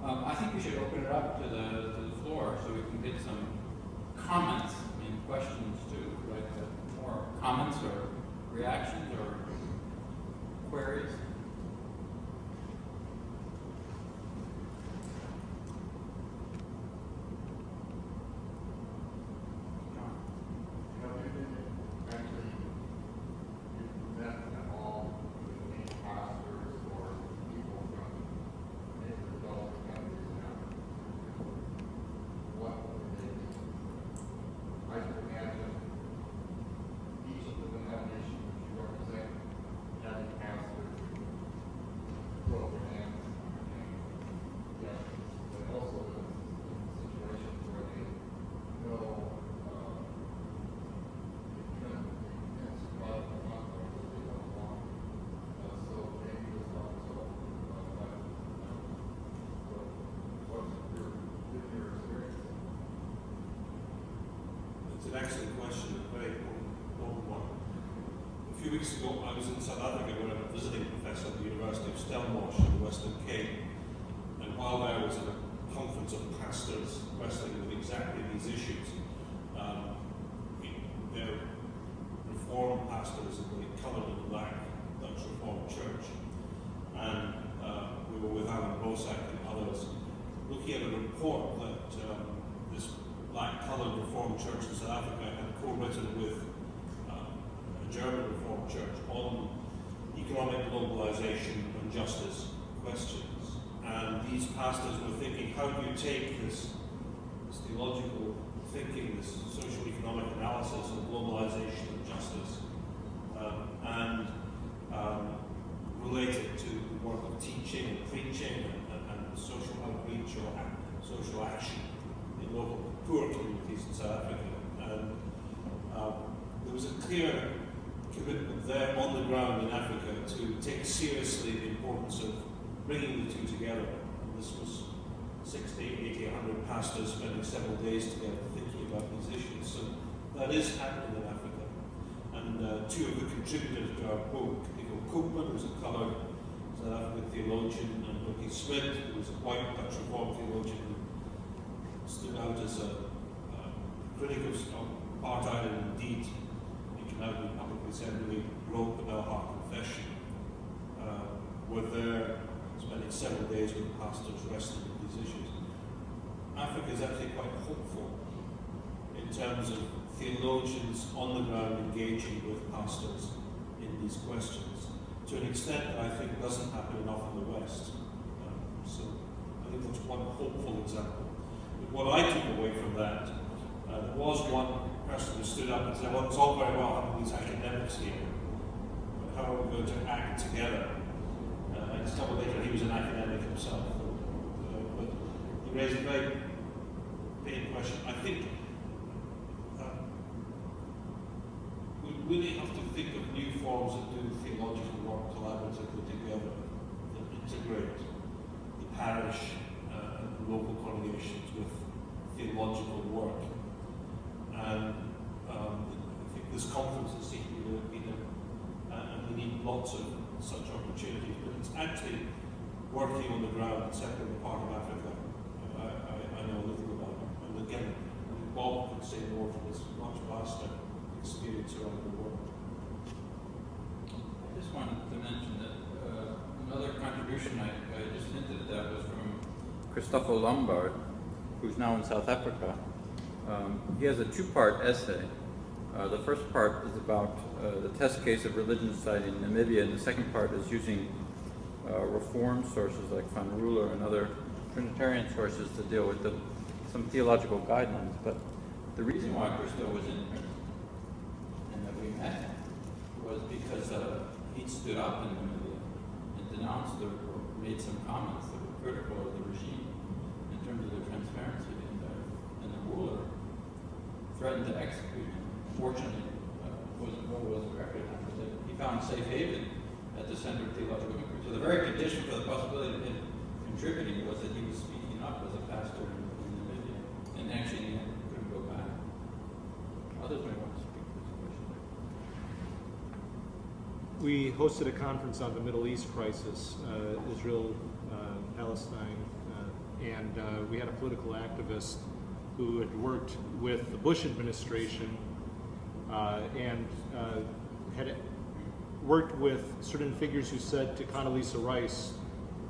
[SPEAKER 1] I think we should open it up to the floor so we can get some comments and questions too. Like more comments or reactions or queries.
[SPEAKER 2] An excellent question, a very important one. A few weeks ago, I was in South Africa where I'm a visiting professor at the University of Stellenbosch in the Western Cape. And while there was a conference of pastors wrestling with exactly these issues, they're Reformed pastors in the coloured and black Dutch Reformed Church. And we were with Alan Bosak and others looking at a report that this black-coloured Reformed Church in South Africa had co-written with a German Reformed Church on economic globalization and justice questions. And these pastors were thinking, how do you take this theological thinking, this social economic analysis of globalization and justice, and relate it to the work of teaching and preaching and social outreach or social action in local poor communities in South Africa. And there was a clear commitment there on the ground in Africa to take seriously the importance of bringing the two together. And this was 60, 80, 100 pastors spending several days together thinking about these issues. So that is happening in Africa. And two of the contributors to our book, Nico Koopman, who's a coloured South African theologian, and Ricky Smith, who was a white Dutch Reformed theologian, who stood out as a critic of apartheid, and indeed, he came out and publicly said, really wrote the Belhar Confession. Were there spending several days with pastors wrestling with these issues. Africa is actually quite hopeful in terms of theologians on the ground engaging with pastors in these questions, to an extent that I think doesn't happen enough in the West. So I think that's one hopeful example. But what I took away from that, there was one person who stood up and said, well, it's all very well having these academics here, but how are we going to act together? And discovered later he was an academic himself. But he raised a very big question. I think we really have to think of new forms of doing theological work collaboratively together that integrate the parish and local congregations with theological work. And I think this conference is seeking to be there, and we need lots of such opportunities. But it's actually working on the ground, separate part of Africa. I know a little about it. And again, Bob could say more from his much vaster experience around the world.
[SPEAKER 1] I just wanted to mention that another contribution I just hinted at was from Christopher Lombard, who's now in South Africa. He has a two-part essay. The first part is about the test case of religion society in Namibia, and the second part is using reform sources like Van Ruler and other Trinitarian sources to deal with some theological guidelines. But The reason why Christo was in Princeton and that we met was because he stood up in the media and denounced or made some comments that were critical of the regime in terms of the transparency, and the ruler threatened to execute him. Fortunately, what was the record? He found safe haven at the Center of Theological Inquiry. So the very condition for the possibility of him contributing was that he was speaking up as a pastor in the media, and actually he couldn't go back. Others may want to speak to this question.
[SPEAKER 3] We hosted a conference on the Middle East crisis, Israel, Palestine, and we had a political activist who had worked with the Bush administration and had worked with certain figures who said to Condoleezza Rice,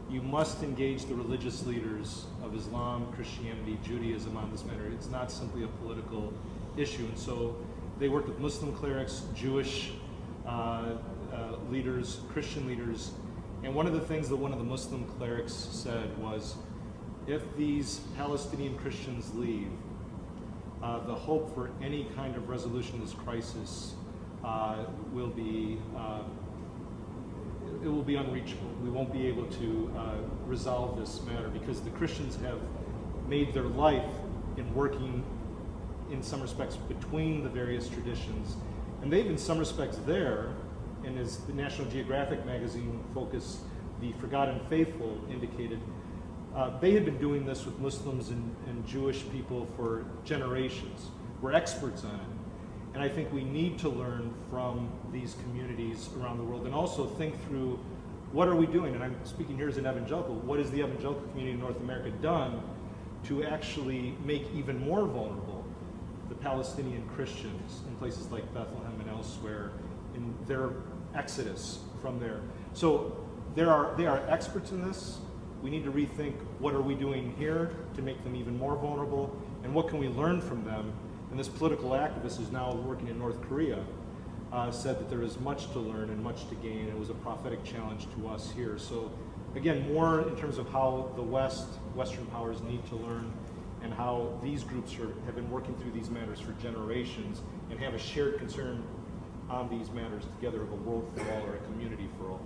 [SPEAKER 3] you must engage the religious leaders of Islam, Christianity, Judaism on this matter. It's not simply a political issue. And so they worked with Muslim clerics, Jewish leaders, Christian leaders. And one of the things that one of the Muslim clerics said was, if these Palestinian Christians leave, the hope for any kind of resolution of this crisis will be unreachable. We won't be able to resolve this matter because the Christians have made their life in working in some respects between the various traditions, and they've in some respects there, and as the National Geographic magazine focus, the Forgotten Faithful indicated, they had been doing this with Muslims and Jewish people for generations. We're experts on it. And I think we need to learn from these communities around the world and also think through what are we doing? And I'm speaking here as an evangelical. What has the evangelical community in North America done to actually make even more vulnerable the Palestinian Christians in places like Bethlehem and elsewhere in their exodus from there? So they are experts in this. We need to rethink what are we doing here to make them even more vulnerable, and what can we learn from them. And this political activist who's now working in North Korea said that there is much to learn and much to gain. It was a prophetic challenge to us here. So again, more in terms of how the Western powers need to learn, and how these groups have been working through these matters for generations and have a shared concern on these matters together of a world for all or a community for all.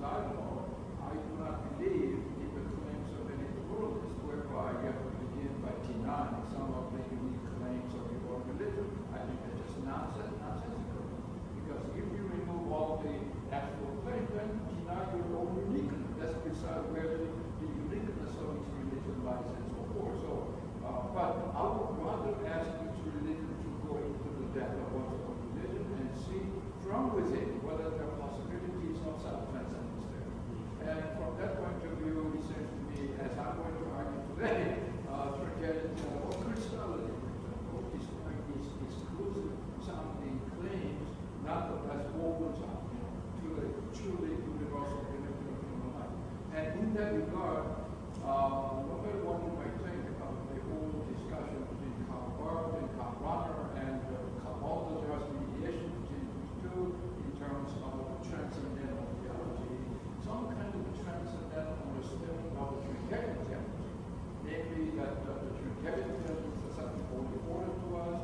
[SPEAKER 6] I do not believe in the claims of any pluralists, whereby you have to begin by denying finding some of the unique claims of your own religion. I think that's just nonsensical. Because if you remove all the actual claims, then deny your own uniqueness. That's beside where the uniqueness of each religion lies and so forth. So, but I would rather ask each religion to go into the depth of one's own religion and see from within whether there are possibilities of self-transcendence there. And from that point of view, it seems to me, as I'm going to argue today, Trinitarian or Christology, for example, is quite exclusive sounding claims, not that that's woven up to the truly universal dimension of human life. And in that regard, no matter what you might think about the whole discussion between Karl Barth and Karl Rahner and all the just mediation between these two in terms of transcendental theology, some kind of transcendental understanding of the Trinitarian theology, namely that the Trinitarian theology is something only important to us.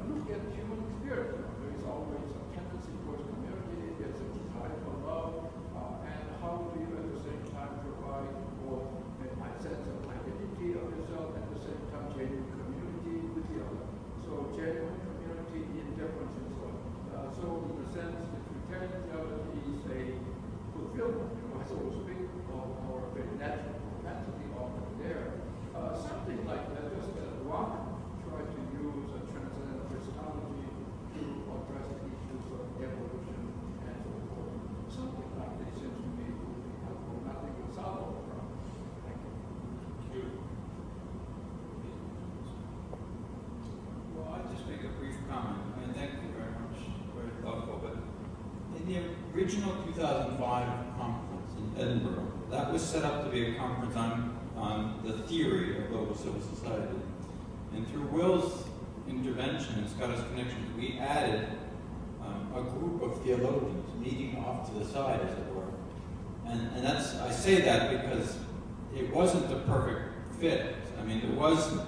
[SPEAKER 6] Look at human experience. There is always a tendency towards community, there's a desire for love, and how do you at the same time provide both a sense of identity of yourself and at the same time genuine community with the other. So genuine community in difference and so on. So in a sense, the Trinitarian theology is a fulfillment, so to speak, or a very natural propensity often there. Something like that, just as Rahner tried to use a transcendental Christology to address the issues of evolution and so forth. Something like this seems to me would be helpful. Nothing will solve all the problems. Thank you.
[SPEAKER 1] Well, I'll just make a brief comment. I mean, thank you very much. Very thoughtful. But in the original 2005 conference in Edinburgh, that was set up to be a conference on the theory of global civil society. And through Will's intervention and Scottish connections, we added a group of theologians meeting off to the side, as it were. And that's, I say that because it wasn't the perfect fit. I mean, it was,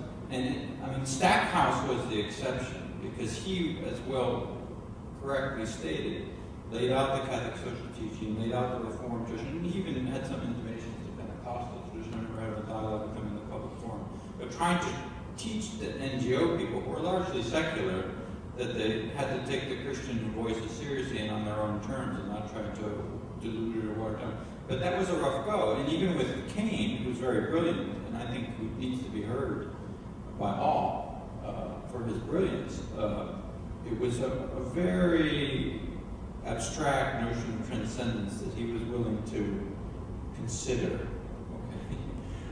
[SPEAKER 1] Stackhouse was the exception, because he, as Will correctly stated, laid out the Catholic social teaching, laid out the Reformed tradition, and he even had some intimations of Pentecostal tradition and right of a dialogue with them in the public forum. But trying to teach the NGO people, who were largely secular, that they had to take the Christian voices seriously and on their own terms and not try to dilute it or water down. But that was a rough go. And even with Kane, who's very brilliant, and I think who needs to be heard by all for his brilliance, it was a very abstract notion of transcendence that he was willing to consider. Okay?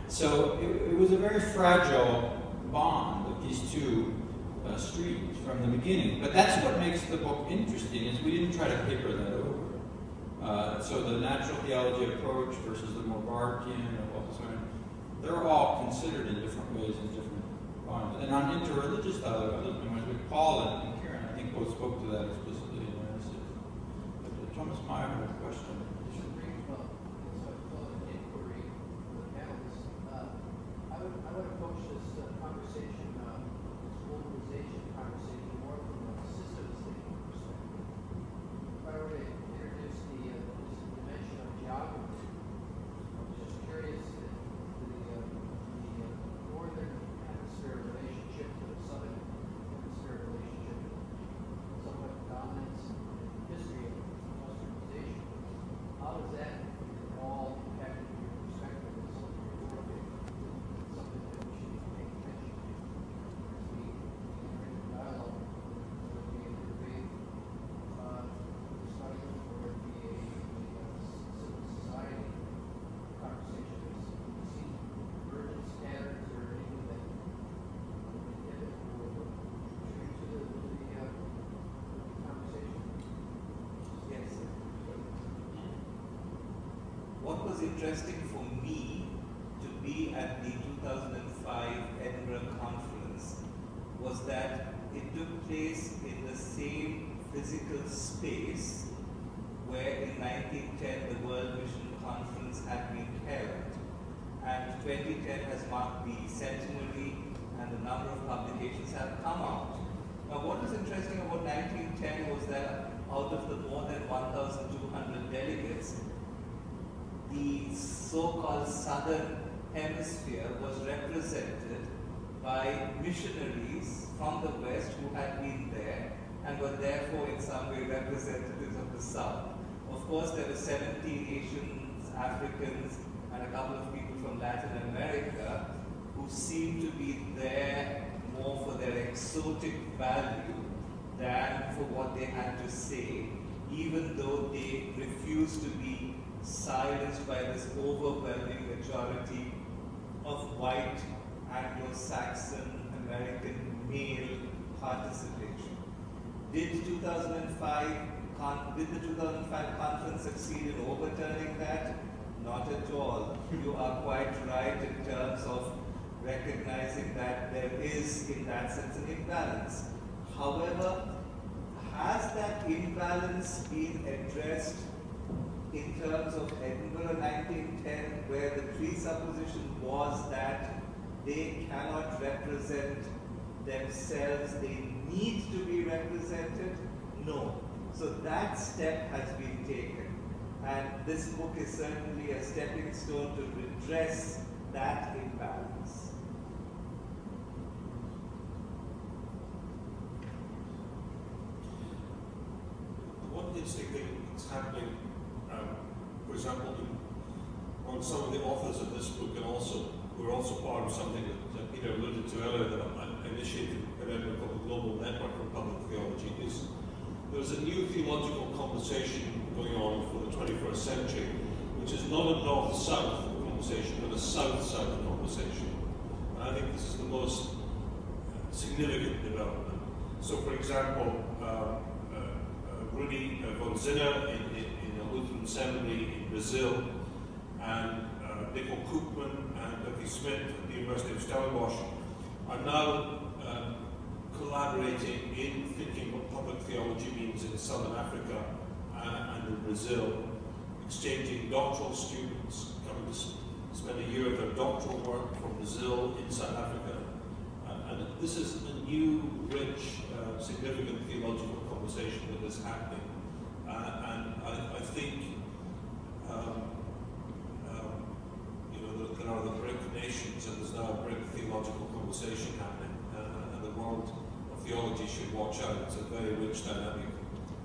[SPEAKER 1] So it was a very fragile bond of these two streams from the beginning. But that's what makes the book interesting, is we didn't try to paper that over. So the natural theology approach versus the more Barthian or Waltzian, they're all considered in different ways in different bonds. And on interreligious dialogue, with Paul and Kiran, I think both spoke to that explicitly in their essays. But Thomas Meyer had a question.
[SPEAKER 7] I would approach this conversation, this globalization conversation, more from a systems thinking perspective. If I were to introduce the dimension of geography, I was just curious if the northern hemisphere relationship to the southern hemisphere relationship, somewhat dominance in history of westernization, how does that all impact your perspective as something that we should be paying attention to as we enter into dialogue, whether it be a debate, discussion, or it be a civil society conversation. Do you see divergence patterns or anything that would inhibit or contribute to the conversation?
[SPEAKER 4] Yes. What was interesting for me to be at the 2005 Edinburgh conference was that it took place in the same physical space where in 1910 the World Vision Conference had been held. And 2010 has marked the centenary and the number of publications have come out. Now what was interesting about 1910 was that out of the more than 1,200 delegates, the so-called southern hemisphere was represented by missionaries from the West who had been there and were therefore in some way representatives of the South. Of course, there were 17 Asians, Africans, and a couple of people from Latin America who seemed to be there more for their exotic value than for what they had to say, even though they refused to be silenced by this overwhelming majority of white Anglo-Saxon American male participation. Did the 2005 conference succeed in overturning that? Not at all. You are quite right in terms of recognizing that there is, in that sense, an imbalance. However, has that imbalance been addressed in terms of Edinburgh 1910, where the presupposition was that they cannot represent themselves, they need to be represented? No. So that step has been taken. And this book is certainly a stepping stone to redress that imbalance.
[SPEAKER 2] One interesting thing that's happening, for example, on some of the authors of this book, and also we're also part of something that Peter alluded to earlier that I initiated in Edinburgh called the Global Network for Public Theology. There's a new theological conversation going on for the 21st century, which is not a north-south conversation, but a south-south conversation. And I think this is the most significant development. So, for example, Rudy von Zinner in the Lutheran Seminary in Brazil, and Nicole Koopman and Becky Smith at the University of Stellenbosch are now collaborating in thinking what public theology means in Southern Africa and in Brazil, exchanging doctoral students coming to spend a year of their doctoral work from Brazil in South Africa. And this is a new, rich, significant theological conversation that is happening. And I think there are the BRIC nations, and there's now a BRIC theological conversation happening, and the world of theology should watch out. It's a very rich, dynamic,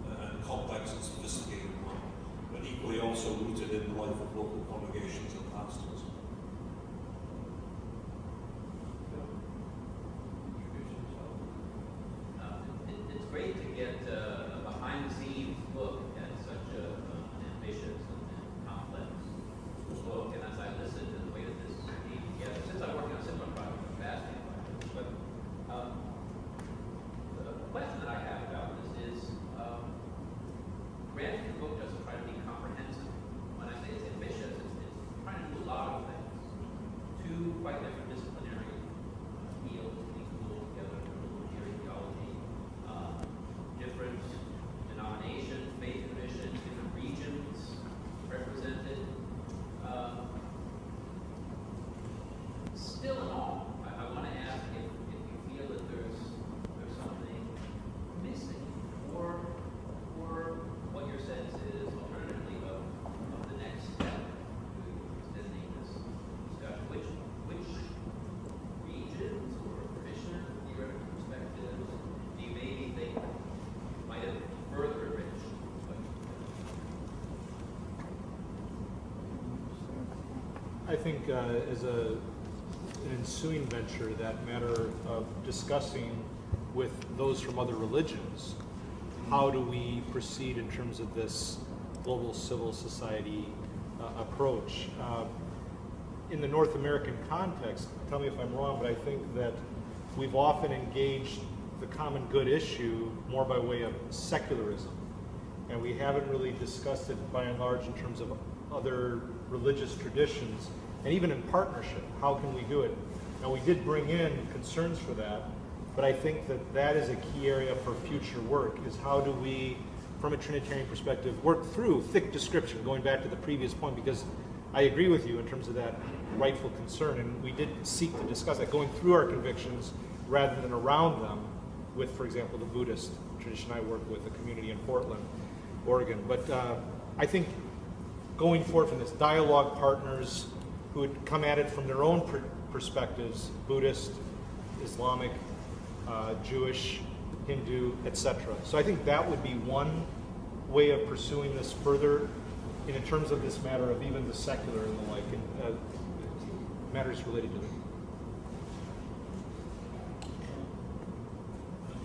[SPEAKER 2] and complex and sophisticated one, but equally also rooted in the life of local congregations and pastors.
[SPEAKER 8] It's great to get a behind-the-scenes look at such an ambitious and complex book, and as I listen to the way that this came together, since I'm working on a similar project with Sebastian, but the question that I have about this is, granted the book doesn't try to be comprehensive. When I say it's ambitious, it's trying to do a lot of things. Two quite different disciplinary fields being pulled together, Trinitarian theology, different denominations, faith traditions, different regions represented. Still in all, I want to ask if you feel that there's something missing, or what your sense is, alternatively, of the next step to extending this discussion. Which regions or traditions, from theoretical perspectives, do you maybe think might have further enriched what you've done?
[SPEAKER 3] I think as an ensuing venture, that matter of discussing with those from other religions, how do we proceed in terms of this global civil society approach? In the North American context, tell me if I'm wrong, but I think that we've often engaged the common good issue more by way of secularism, and we haven't really discussed it by and large in terms of other religious traditions, and even in partnership, how can we do it? Now, we did bring in concerns for that, but I think that that is a key area for future work, is how do we, from a Trinitarian perspective, work through thick description, going back to the previous point, because I agree with you in terms of that rightful concern, and we did seek to discuss that, going through our convictions rather than around them with, for example, the Buddhist tradition I work with, the community in Portland, Oregon. But I think going forward from this, dialogue partners who would come at it from their own perspectives, Buddhist, Islamic, Jewish, Hindu, etc. So I think that would be one way of pursuing this further in terms of this matter of even the secular and the like, and matters related to it.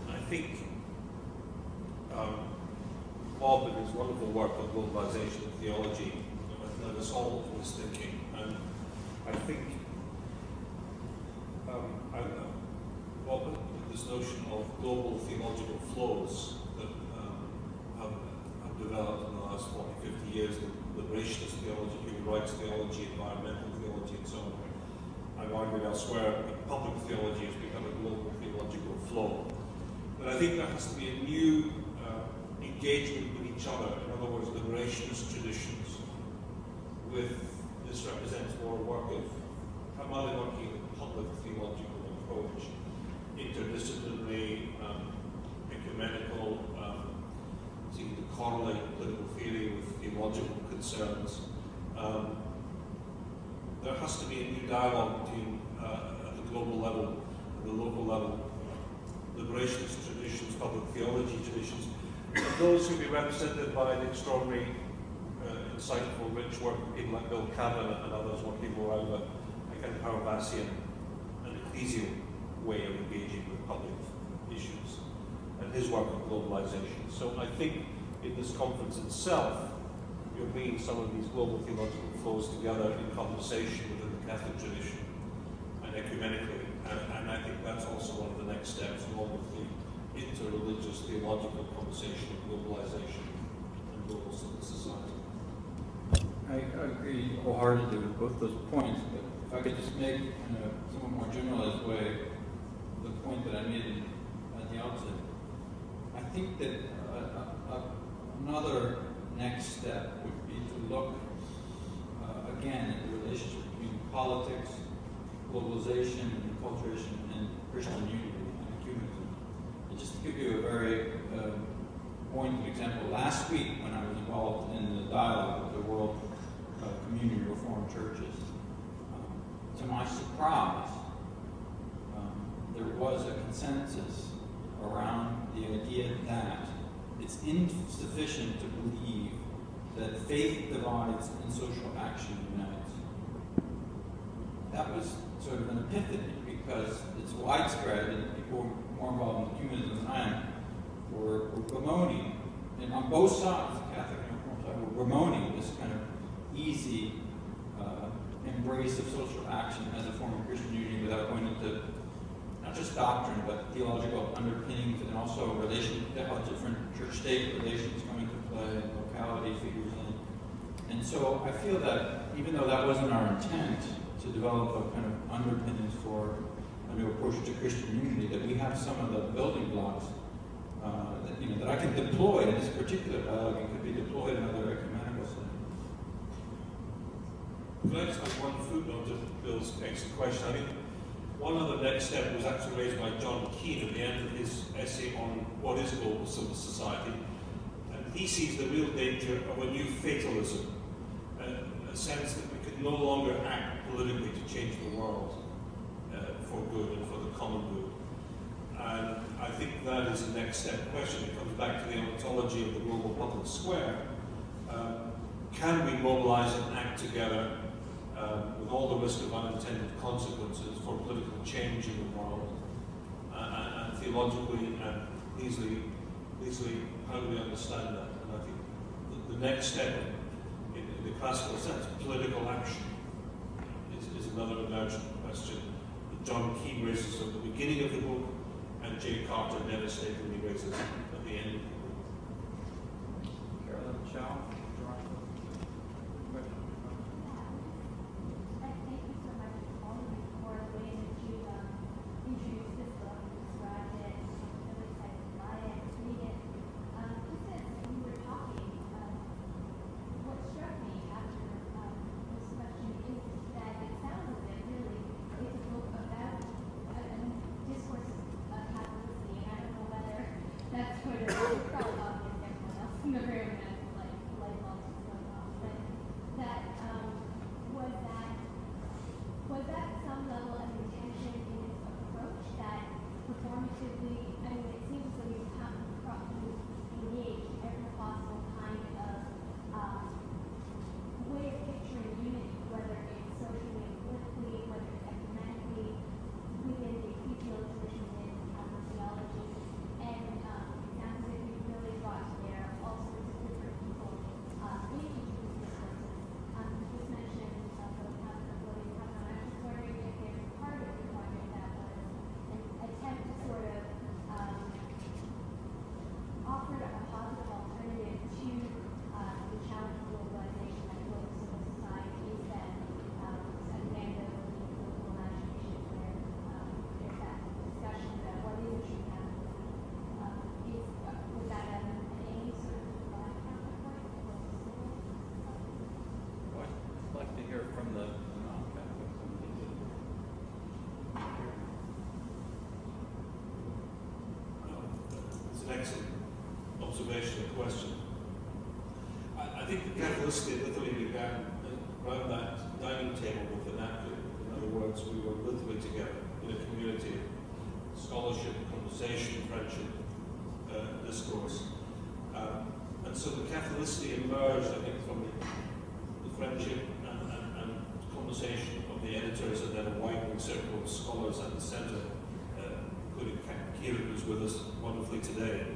[SPEAKER 2] I think Bob and his wonderful work on globalization and theology has led us all to this thinking, and I think Bob, this notion of global theological flows that have developed in the last 40, 50 years, liberationist theology, human rights theology, environmental theology, and so on. I've argued elsewhere that public theology has become a global theological flow. But I think there has to be a new engagement with each other, in other words, liberationist traditions, with, this represents more work of primarily working with public theological approach, interdisciplinary, ecumenical, seeking to correlate political theory with theological concerns. There has to be a new dialogue between, at the global level and the local level, liberationist traditions, public theology traditions, and those who be represented by the extraordinary, insightful, rich work of people like Bill Kavan and others working more out of a kind of Haravasian and ecclesial way of engaging with public issues, and his work on globalization. So I think in this conference itself, you're bringing some of these global theological flows together in conversation within the Catholic tradition and ecumenically, and I think that's also one of the next steps along with the interreligious theological conversation of globalization and global civil society.
[SPEAKER 1] I agree wholeheartedly with both those points, but if I could just make in a somewhat more generalized way the point that I made at the outset. I think that another next step would be to look again at the relationship between politics, globalization, and acculturation, and Christian unity and ecumenism. And just to give you a very poignant example, last week when I was involved in the dialogue with the World Communion Reformed Churches, to my surprise, there was a consensus around the idea that it's insufficient to believe that faith divides and social action unites. That was sort of an epiphany because it's widespread and people more involved in ecumenism than I am were bemoaning, and on both sides, the Catholic and Reformed side, were bemoaning this kind of easy embrace of social action as a form of Christian unity without going into not just doctrine, but theological underpinnings and also how different church-state relations come into play and locality figures in. And so I feel that even though that wasn't our intent to develop a kind of underpinnings for a new approach to Christian unity, that we have some of the building blocks that I can deploy in this particular dialogue and could be deployed in other ecumenical settings.
[SPEAKER 2] Could I just make one footnote to Bill's excellent question? I think one other next step was actually raised by John Keane at the end of his essay on what is global civil society. And he sees the real danger of a new fatalism, a sense that we can no longer act politically to change the world for good and for the common good. And I think that is the next step question. It comes back to the ontology of the global public square. Can we mobilize and act together with all the risk of unintended consequences for political change in the world, and theologically and easily, how do we understand that? And I think the next step in the classical sense, political action, is another emergent question that John Keane raises at the beginning of the book, and Jay Carter devastatingly raises at the end of the book.
[SPEAKER 1] Carolyn Chow.
[SPEAKER 9] That's sort of
[SPEAKER 2] question. I think the Catholicity literally began around that dining table with the napkin. In other words, we were literally together in a community of scholarship, conversation, friendship, discourse. And so the Catholicity emerged, I think, from the friendship and conversation of the editors, and then a widening circle of scholars at the centre, including Kiran, who's with us wonderfully today.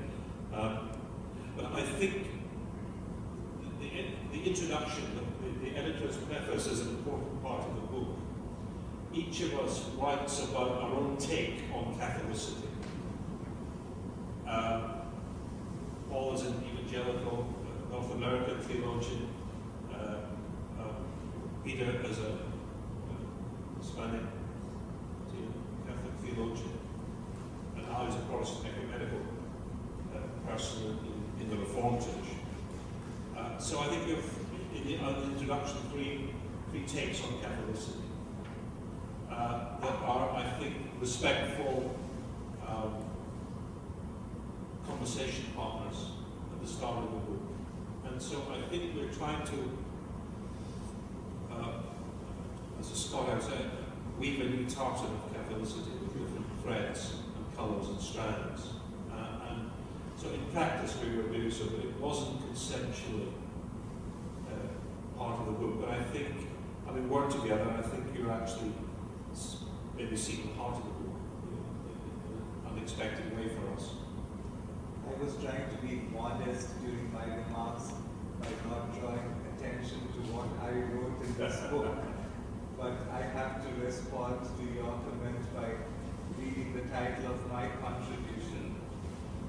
[SPEAKER 2] But I think the introduction, the editor's preface is an important part of the book. Each of us writes about our own take on Catholicity. Paul is an evangelical North American theologian. Peter is a Hispanic Catholic theologian. And I is a Protestant ecumenical person in the Reformed Church. So I think you have, in the introduction, three takes on Catholicity that are, I think, respectful conversation partners at the start of the book. And so I think we're trying to, as a scholar said, weave a new tartan of Catholicity with different threads and colours and strands. And so in practice we were doing so, but it wasn't conceptually part of the book. But I think, having worked together, I think you're actually maybe seeing the heart of the book in an unexpected way for us.
[SPEAKER 4] I was trying to be modest during my remarks by not drawing attention to what I wrote in this book. But I have to respond to your comment by reading the title of my contribution.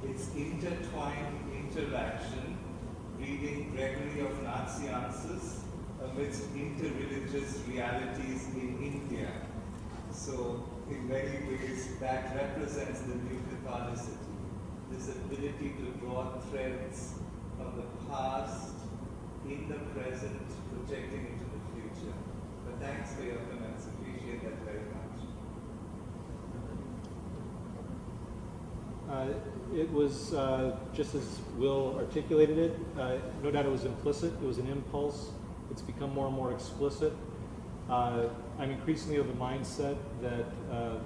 [SPEAKER 4] It's Intertwined Interaction, Reading Gregory of Nazianzus Amidst Interreligious Realities in India. So in many ways that represents the new Catholicity. This ability to draw threads from the past, in the present, projecting into the future. But thanks for your comments. Appreciate that very much.
[SPEAKER 3] It was just as Will articulated it. No doubt it was implicit. It was an impulse. It's become more and more explicit. I'm increasingly of the mindset that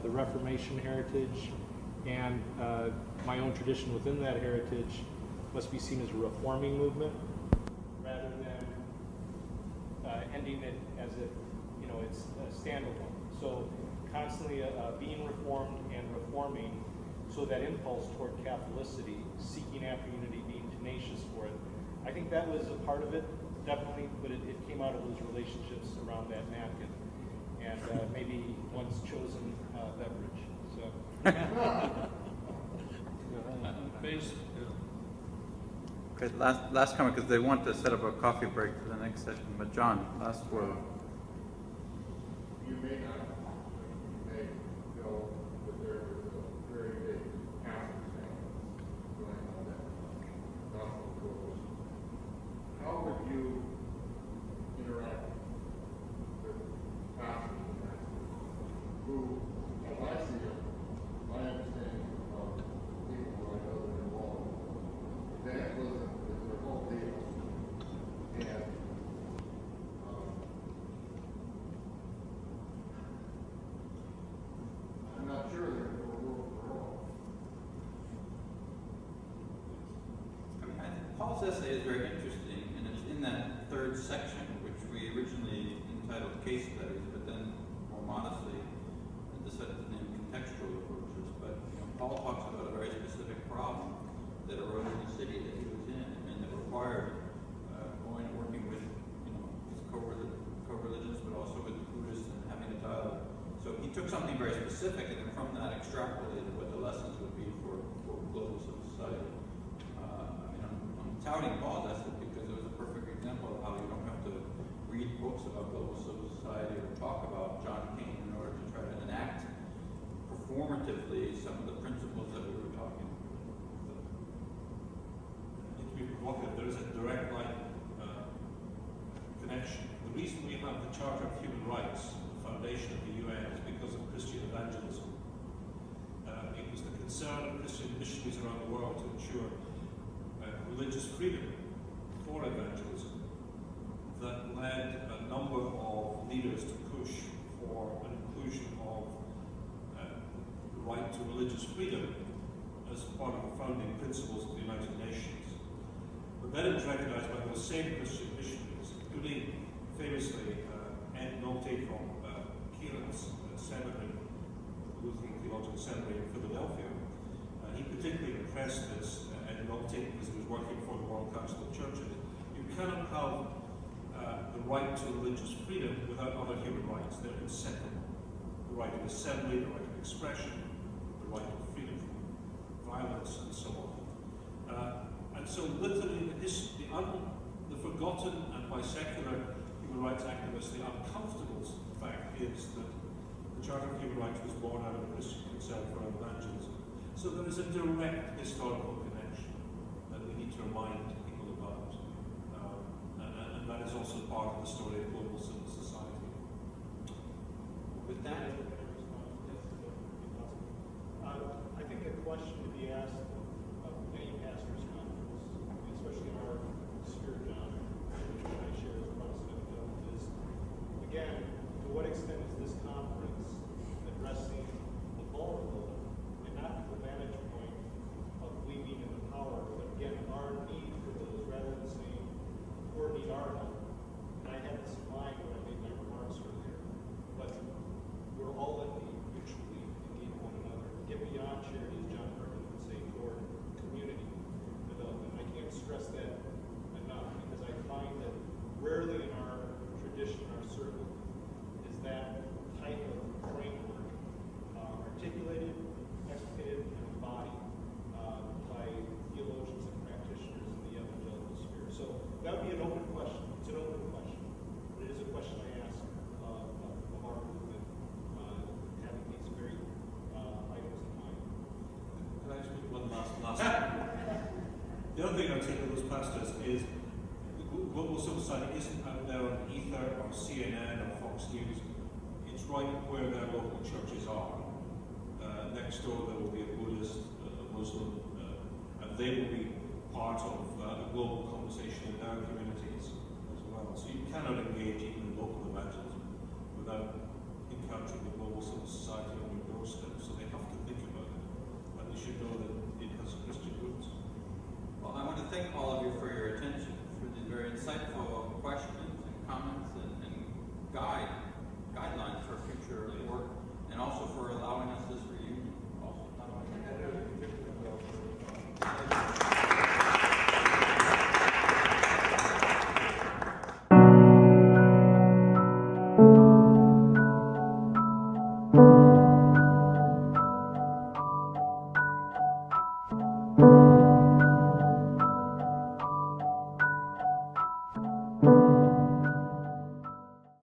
[SPEAKER 3] the Reformation heritage and my own tradition within that heritage must be seen as a reforming movement rather than ending it as if, it's standalone. So constantly being reformed and reforming, so that impulse toward Catholicity, seeking after unity, being tenacious for it. I think that was a part of it, definitely, but it came out of those relationships around that napkin. And maybe one's chosen beverage. So.
[SPEAKER 1] Okay, last comment, because they want to set up a coffee break for the next session. But John, last word.
[SPEAKER 6] You may not, you may know that there was a very big council going on that gospel coalition. How would you interact with pastors in that who, as I see it, my understanding of people who I know that are involved, evangelism is their whole deal. And I'm not sure they're going to work for all.
[SPEAKER 1] I mean, I think Paul's essay is very interesting, and it's in that third section, which we originally entitled Case Studies, but then more modestly decided to name Contextual Approaches. But Paul talks about a very specific problem that arose in the city that he was in, and that required going and working with his co-religions, but also with the Buddhists and having a dialogue. So he took something very specific, and then from that extrapolated what the lessons would be for global civil society. I'm touting Paul's essay because it was a perfect example of how you don't have to read books about global civil society or talk about John King in order to try to enact performatively some of the principles that we were talking about.
[SPEAKER 2] To be provocative, there is a direct line connection. The reason we have the Charter of Human Rights, the foundation of the UN, is because of Christian evangelism. It was the concern of Christian missionaries around the world to ensure religious freedom for evangelism that led a number of leaders to push for an inclusion of the right to religious freedom as part of the founding principles of the United Nations. But then it was recognized by those same Christian missionaries, including famously Ed Nolte from Kiran's Seminary, Lutheran Theological Seminary in Philadelphia. He particularly impressed this Ed Nolte because he was working for the World Catholicism churches. You cannot have the right to religious freedom without other human rights. They're inseparable. The right of assembly, the right of expression, the right of freedom from violence, and so on. And so literally the forgotten and by secular human rights activists, the uncomfortable fact is that the Charter of Human Rights was born out of Christian concern for evangelism. So there is a direct historical connection that we need to remind people about. And that is also part of the story of global civil society.
[SPEAKER 1] With that,
[SPEAKER 3] I think a question to be asked of many pastors' conferences, especially in our sphere, John, which I share as Protestant, is, again, to what extent is this conference addressing the vulnerable, and not from the vantage point of we being in the power, but again, our need for those, rather than saying, poor need our help. And I had this in mind when I made my remarks earlier, but we're all in need, mutually, in need of one another. Get beyond charity, as John Perkins would say, toward community development. I can't stress that enough, because I find that rarely in our tradition, our circle, is that type of framework articulated, explicated, and embodied by theologians and practitioners in the evangelical sphere. So that would be an open question. It's an open question. But it is a question I ask of our movement, having these very items in mind.
[SPEAKER 2] Can I just make one last The other thing I'd say to those pastors is global civil society isn't out there on Ether or CNN or Fox News. It's right where their local churches are. Next door there will be a Buddhist, a Muslim, and they will be part of a global conversation in their communities as well. So you cannot engage even in local evangelism without encountering the global civil society on your doorstep. So they have to think about it, and they should know that